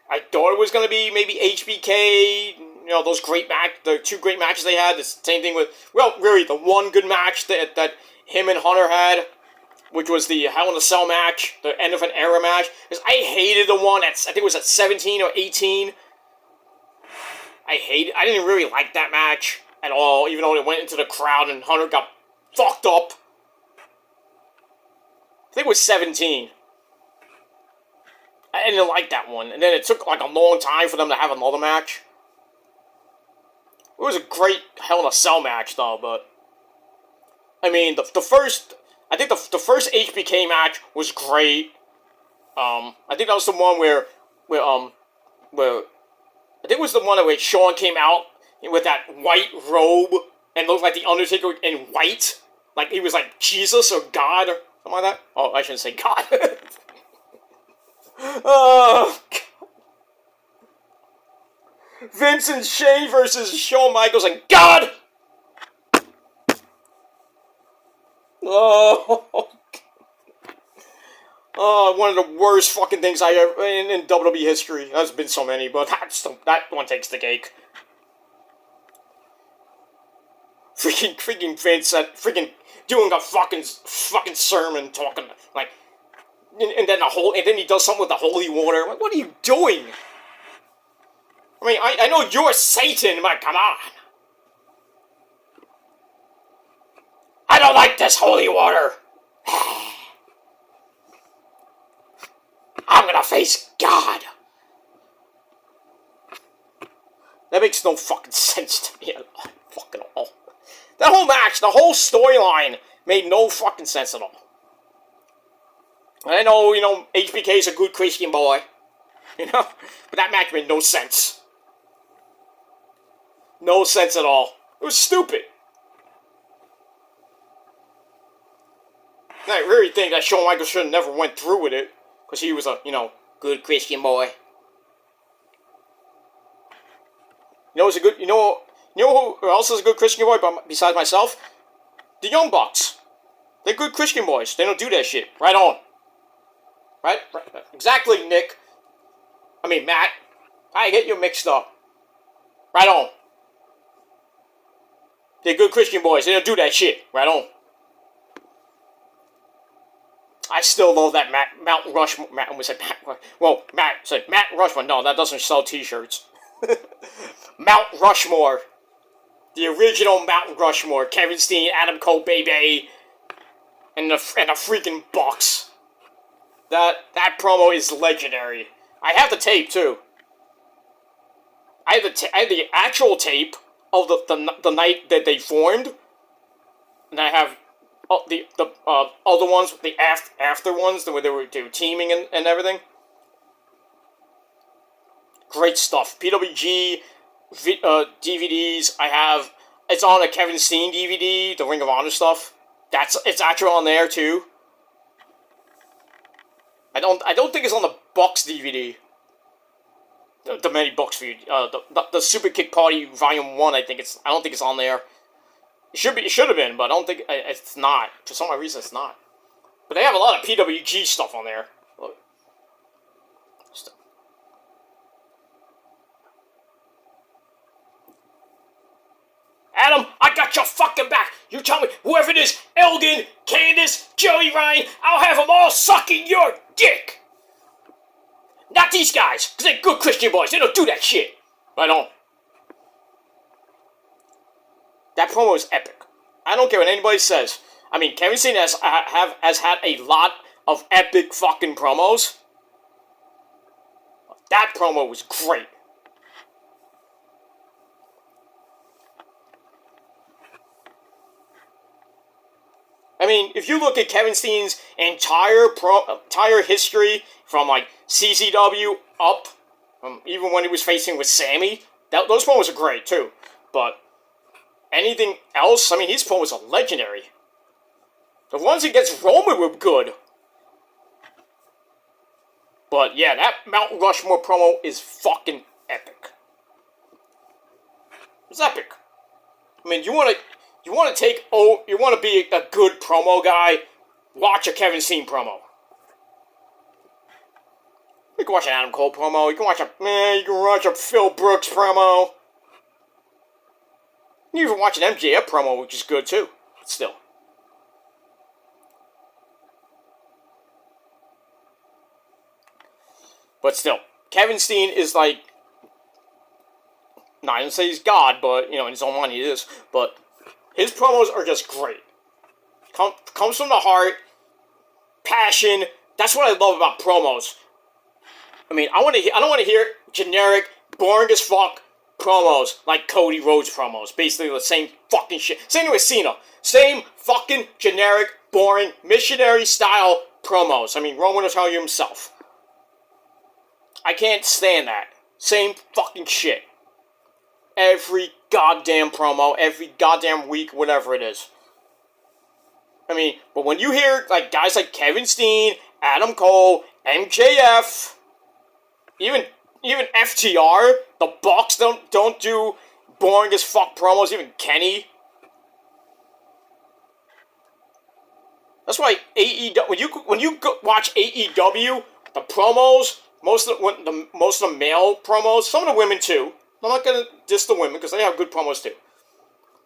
I thought it was gonna be maybe HBK. You know, the two great matches they had. The same thing with, well, really the one good match that him and Hunter had, which was the Hell in a Cell match, the end of an era match. Because I hated the one I think it was at 17 or 18. I didn't really like that match at all, even though it went into the crowd and Hunter got fucked up. I think it was 17. I didn't like that one. And then it took like a long time for them to have another match. It was a great Hell in a Cell match, though, but I mean, the first HBK match was great. I think that was the one where I think it was the one where Shawn came out with that white robe and looked like the Undertaker in white, like he was like Jesus or God or something like that. Oh, I shouldn't say God. Oh, God. Vincent Shane versus Shawn Michaels and God! Oh, one of the worst fucking things I ever in WWE history. There's been so many, but that one takes the cake. Freaking Vince, freaking doing a fucking sermon, talking like, and then he does something with the holy water. Like, what are you doing? I mean, I know you're Satan, but come on. I don't like this holy water. I'm gonna face God. That makes no fucking sense to me at all. Fucking all. That whole match, the whole storyline made no fucking sense at all. And I know, HBK's a good Christian boy. But that match made no sense. No sense at all. It was stupid. And I really think that Shawn Michaels should have never went through with it. Because he was a, good Christian boy. Who else is a good Christian boy besides myself? The Young Bucks. They're good Christian boys. They don't do that shit. Right on. Right? Exactly, Nick. Matt. I get you mixed up. Right on. They're good Christian boys. They don't do that shit. Right on. I still love that Mount Rushmore. Matt Rushmore. No, that doesn't sell T-shirts. Mount Rushmore, the original Mount Rushmore. Kevin Steen, Adam Cole, baby, and the freaking Bucks. That promo is legendary. I have the tape too. I have the actual tape of the night that they formed, and I have the other ones, the after ones, where they were teaming and everything. Great stuff. PWG DVDs. I have. It's on a Kevin Steen DVD, the Ring of Honor stuff. It's actually on there too. I don't think it's on the Bucks DVD. The many Bucks DVD. The Super Kick Party Volume 1. I don't think it's on there. It should have been, but I don't think it's not. For some reason, it's not. But they have a lot of PWG stuff on there. Look. Adam, I got your fucking back. You tell me, whoever it is, Elgin, Candice, Joey Ryan, I'll have them all sucking your dick. Not these guys, because they're good Christian boys. They don't do that shit. Right on. That promo is epic. I don't care what anybody says. I mean, Kevin Steen has had a lot of epic fucking promos. That promo was great. I mean, if you look at Kevin Steen's entire history from like CZW up, even when he was facing with Sammy, those promos are great too. But anything else, I mean, his promos are legendary. The ones against Roman were good. But yeah, that Mount Rushmore promo is fucking epic. It's epic. I mean, you want to be a good promo guy, watch a Kevin Steen promo. You can watch an Adam Cole promo, you can watch a Phil Brooks promo. You can even watch an MJF promo, which is good too, but still. But still, Kevin Steen is like, not even say he's God, but, in his own mind he is, but his promos are just great. Comes from the heart, passion. That's what I love about promos. I mean, I don't want to hear generic, boring as fuck promos like Cody Rhodes promos. Basically the same fucking shit. Same thing with Cena. Same fucking generic, boring, missionary style promos. I mean, Roman will tell you himself. I can't stand that. Same fucking shit. Every goddamn promo, every goddamn week, whatever it is. I mean, but when you hear like guys like Kevin Steen, Adam Cole, MJF, even FTR, the Bucks don't do boring as fuck promos. Even Kenny. That's why AEW. When you watch AEW, the promos, most of the male promos, some of the women too. I'm not gonna diss the women because they have good promos too.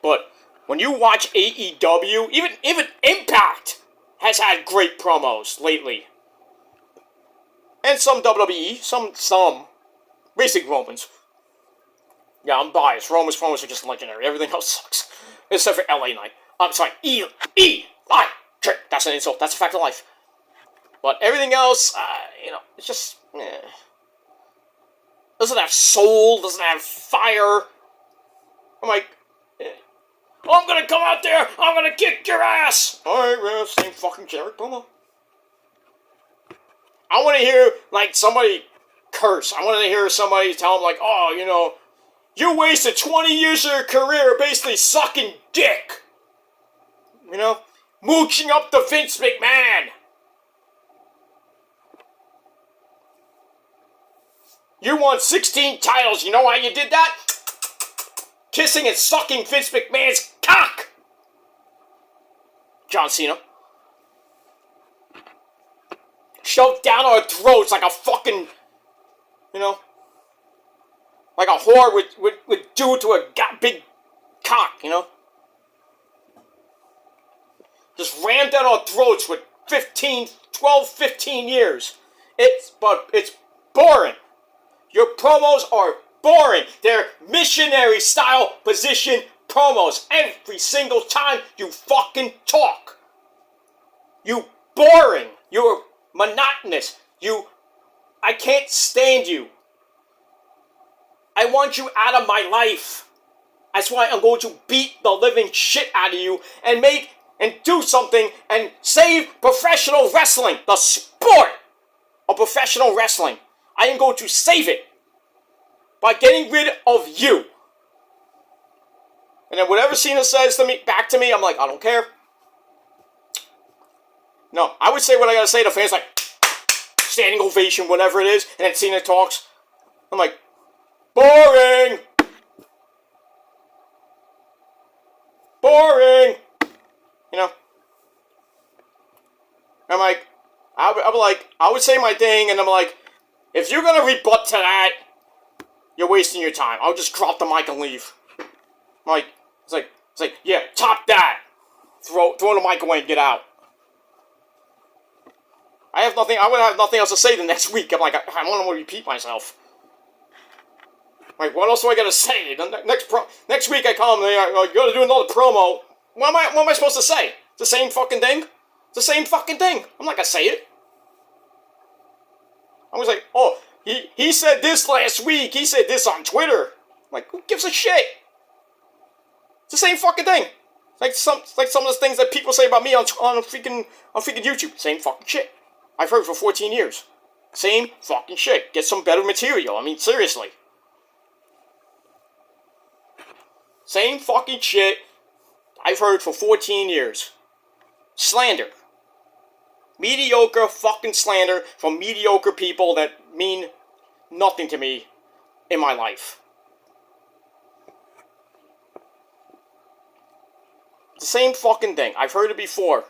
But when you watch AEW, even Impact has had great promos lately. And some WWE, some basic Romans. Yeah, I'm biased. Romans promos are just legendary. Everything else sucks. Except for LA Knight. I'm sorry, Eli. That's an insult. That's a fact of life. But everything else, it's just, doesn't have soul, doesn't have fire. I'm like, I'm gonna come out there, I'm gonna kick your ass! Alright, same fucking generic promo. I want to hear, like, somebody curse. I want to hear somebody tell them, like, oh, you wasted 20 years of your career basically sucking dick. Mooching up to Vince McMahon. You won 16 titles. You know why you did that? Kissing and sucking Vince McMahon's cock. John Cena. Shoved down our throats like a fucking, like a whore would do to a big cock, Just rammed down our throats with 12, 15 years. It's boring. Your promos are boring. They're missionary style position promos every single time you fucking talk. You boring. You're monotonous. I can't stand you. I want you out of my life. That's why I'm going to beat the living shit out of you and do something and save professional wrestling, the sport of professional wrestling. I am going to save it by getting rid of you. And then whatever Cena says back to me, I'm like, I don't care. No, I would say what I gotta say to fans, like, standing ovation, whatever it is, and then Cena talks. I'm like, boring! Boring! You know? I'm like, I would say my thing, and I'm like, if you're gonna rebut to that, you're wasting your time. I'll just drop the mic and leave. I'm like, it's like, yeah, top that. Throw the mic away and get out. I would have nothing else to say the next week. I'm like, I don't want to repeat myself. Like, what else do I gotta say? Next week I come, you gotta do another promo. What am I supposed to say? It's the same fucking thing? It's the same fucking thing. I'm not gonna say it. I was like, oh, he said this last week. He said this on Twitter. I'm like, who gives a shit? It's the same fucking thing. Like some of the things that people say about me on freaking YouTube. Same fucking shit. I've heard for 14 years. Same fucking shit. Get some better material. I mean, seriously. Same fucking shit I've heard for 14 years. Slander. Mediocre fucking slander from mediocre people that mean nothing to me in my life. The same fucking thing. I've heard it before.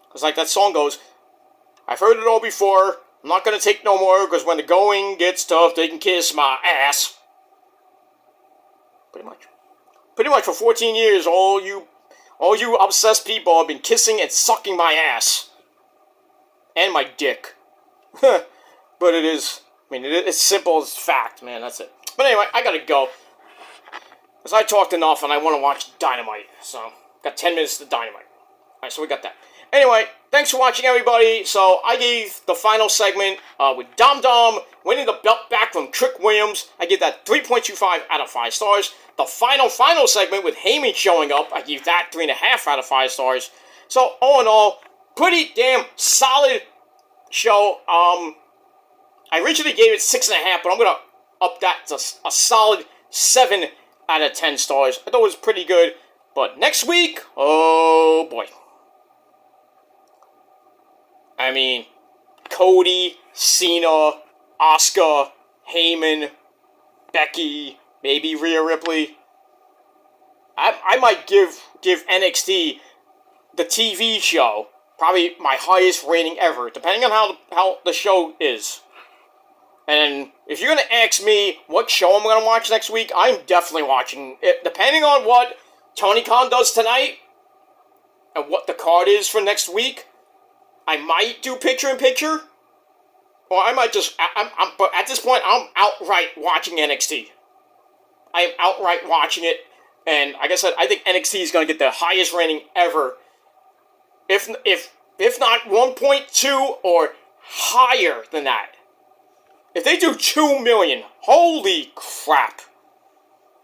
Because like that song goes, I've heard it all before. I'm not going to take no more because when the going gets tough, they can kiss my ass. Pretty much for 14 years, all you obsessed people have been kissing and sucking my ass. And my dick. But it's simple as fact, man. That's it. But anyway, I gotta go. Because I talked enough and I want to watch Dynamite. So, got 10 minutes to Dynamite. Alright, so we got that. Anyway, thanks for watching, everybody. So, I gave the final segment with Dom Dom winning the belt back from Trick Williams. I give that 3.25 out of 5 stars. The final segment with Heyman showing up, I give that 3.5 out of 5 stars. So, all in all, pretty damn solid show. I originally gave it 6.5, but I'm going to up that to a solid 7 out of 10 stars. I thought it was pretty good. But next week, oh boy. I mean, Cody, Cena, Asuka, Heyman, Becky, maybe Rhea Ripley. I might give NXT, the TV show, probably my highest rating ever, depending on how the show is. And if you're going to ask me what show I'm going to watch next week, I'm definitely watching it. Depending on what Tony Khan does tonight, and what the card is for next week, I might do picture-in-picture, or I might just, but at this point, I'm outright watching NXT. I am outright watching it, and like I said, I think NXT is going to get the highest rating ever, if not 1.2 or higher than that. If they do 2 million, holy crap.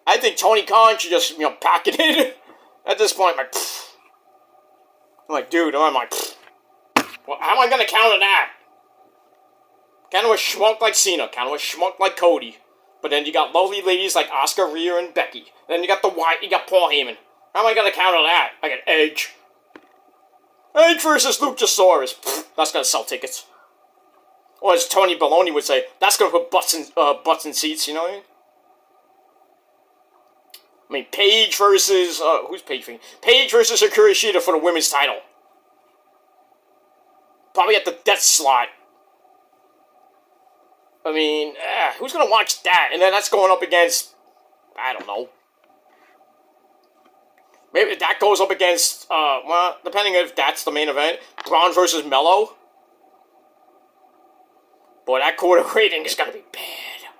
I think Tony Khan should just, pack it in. At this point, I'm like, dude, I'm like, well, how am I going to counter that? Kind of a schmuck like Cena, kind of a schmuck like Cody. But then you got lovely ladies like Asuka, Rhea, and Becky. Then you got you got Paul Heyman. How am I going to counter that? I got Edge. Edge versus Luchasaurus. That's going to sell tickets. Or as Tony Baloney would say, that's going to put butts in seats, you know what I mean? I mean, Paige versus, who's Paige? Paige versus Hikaru Shida for the women's title. Probably at the death slot. I mean, who's going to watch that? And then that's going up against, I don't know. Maybe that goes up against, well, depending if that's the main event, Braun versus Mello. Boy, that quarter rating is going to be bad.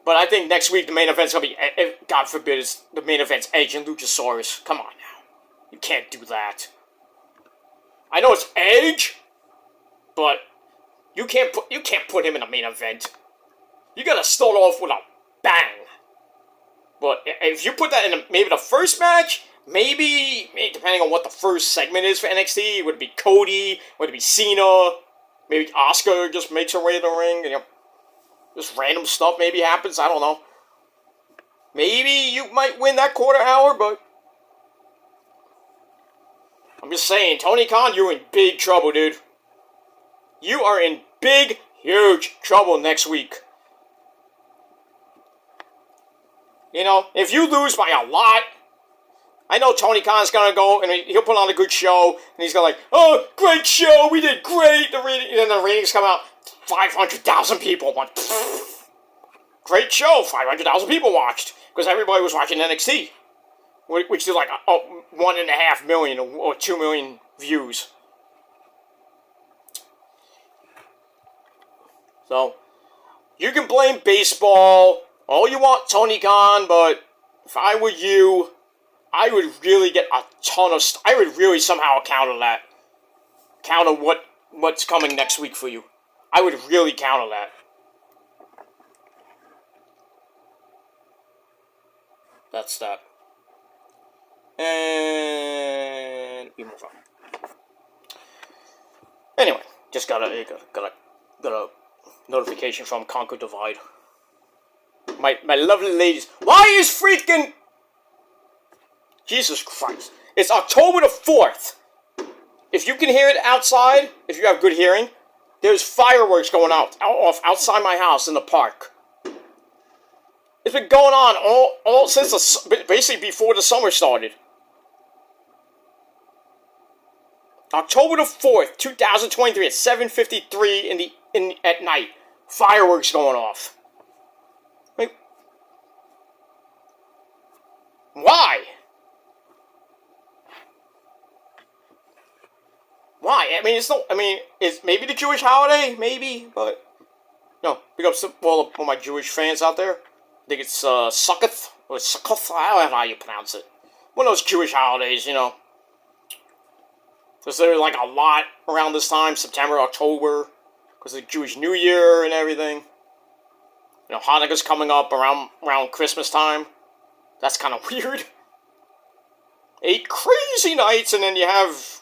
But I think next week the main event's going to be, God forbid, the main event's Edge and Luchasaurus. Come on now. You can't do that. I know it's Edge, but you can't put him in the main event. You got to start off with a bang. But if you put that in maybe the first match, maybe depending on what the first segment is for NXT, would it be Cody, would it be Cena, maybe Asuka just makes her way to the ring, and just random stuff maybe happens, I don't know. Maybe you might win that quarter hour, but I'm just saying, Tony Khan, you're in big trouble, dude. You are in big, huge trouble next week. You know, if you lose by a lot, I know Tony Khan's gonna go and he'll put on a good show, and he's gonna oh, great show, we did great. And then the ratings come out, 500,000 people. Great show, 500,000 people watched because everybody was watching NXT, which is like 1.5 million or 2 million views. So you can blame baseball all you want, Tony Khan, but if I were you, I would really get a ton of I would really somehow counter that. Counter what's coming next week for you. I would really counter that. That's that. And we move on. Anyway, just got a notification from Conquer Divide. My lovely ladies. Why is freaking... Jesus Christ. It's October the 4th. If you can hear it outside, if you have good hearing, there's fireworks going off outside my house in the park. It's been going on all since basically before the summer started. October the 4th, 2023 at 7:53 at night. Fireworks going off. Why? Why? I mean, it's maybe the Jewish holiday, maybe, but no. Big ups to all my Jewish fans out there. I think it's Succoth or Sukkoth. I don't know how you pronounce it. One of those Jewish holidays, you know. Because there's like a lot around this time, September, October, because of the Jewish New Year and everything. You know, Hanukkah's coming up around Christmas time. That's kind of weird. 8 crazy nights, and then you have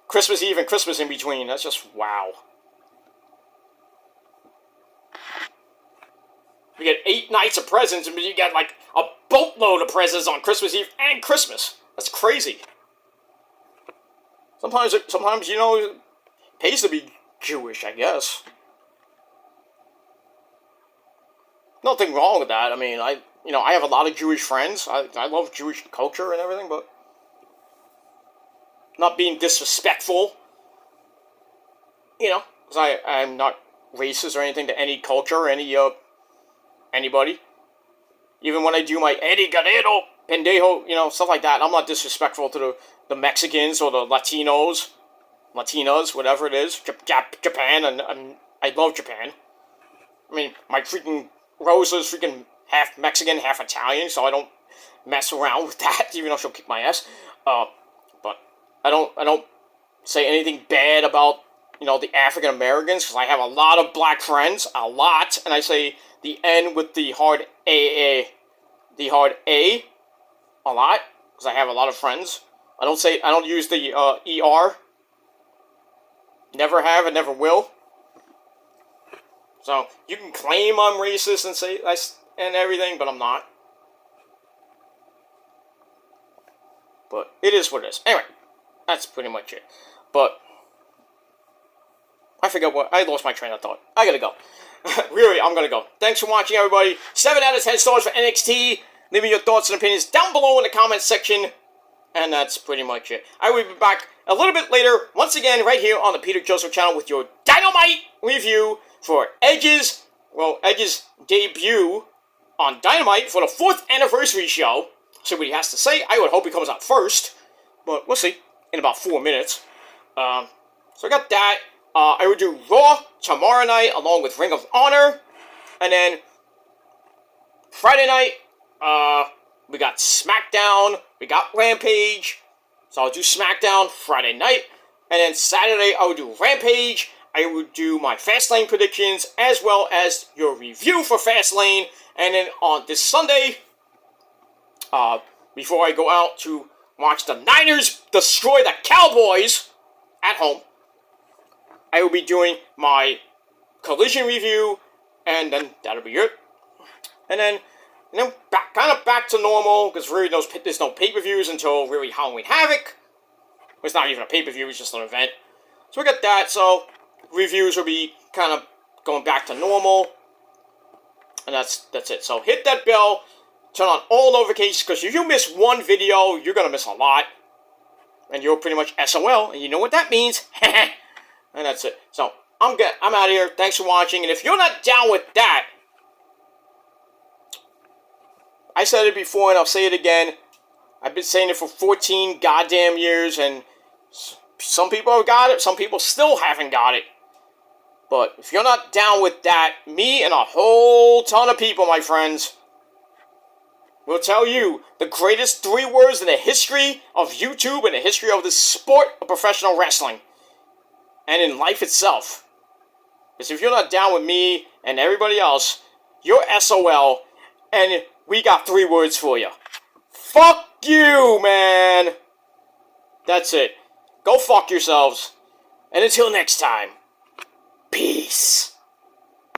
Christmas Eve and Christmas in between. That's just wow. You get 8 nights of presents, and you get like a boatload of presents on Christmas Eve and Christmas. That's crazy. Sometimes you know, it pays to be Jewish, I guess. Nothing wrong with that. I mean, I have a lot of Jewish friends. I love Jewish culture and everything, but not being disrespectful, you know, because I'm not racist or anything to any culture or anybody. Even when I do my Eddie Guerrero, pendejo, you know, stuff like that, I'm not disrespectful to the Mexicans or the Latinas, whatever it is. Japan, and I love Japan. I mean, my freaking Rosa's freaking half Mexican, half Italian, so I don't mess around with that, even though she'll kick my ass. But I don't say anything bad about, you know, the African Americans, because I have a lot of black friends, a lot, and I say the N with the hard A, a lot, because I have a lot of friends. I don't use the ER. Never have and never will. So, you can claim I'm racist and say and everything, but I'm not. But it is what it is. Anyway, that's pretty much it. But I lost my train of thought. I gotta go. Really, I'm gonna go. Thanks for watching, everybody. 7 out of 10 stars for NXT. Leave me your thoughts and opinions down below in the comments section. And that's pretty much it. I will be back a little bit later, once again, right here on the Peter Joseph channel with your Dynamite review for Edge's debut on Dynamite for the 4th anniversary show. see what he has to say. I would hope he comes out first, but we'll see in about 4 minutes. So I got that. I will do Raw tomorrow night along with Ring of Honor. And then Friday night, we got SmackDown. We got Rampage. So I'll do SmackDown Friday night. And then Saturday, I will do Rampage. I will do my Fastlane predictions as well as your review for Fastlane. And then on this Sunday, before I go out to watch the Niners destroy the Cowboys at home, I will be doing my Collision review, and then that'll be it. And then back to normal, because really there's no pay-per-views until really Halloween Havoc. It's not even a pay-per-view, it's just an event. So we got that, so reviews will be kind of going back to normal. And that's it. So hit that bell, turn on all notifications, because if you miss one video, you're going to miss a lot. And you're pretty much SOL, and you know what that means. And that's it. So, I'm out of here. Thanks for watching. And if you're not down with that, I said it before and I'll say it again. I've been saying it for 14 goddamn years, and some people have got it, some people still haven't got it. But if you're not down with that, me and a whole ton of people, my friends, will tell you the greatest 3 words in the history of YouTube and the history of the sport of professional wrestling. And in life itself. Because if you're not down with me and everybody else, you're SOL, and we got 3 words for you. Fuck you, man! That's it. Go fuck yourselves. And until next time, peace.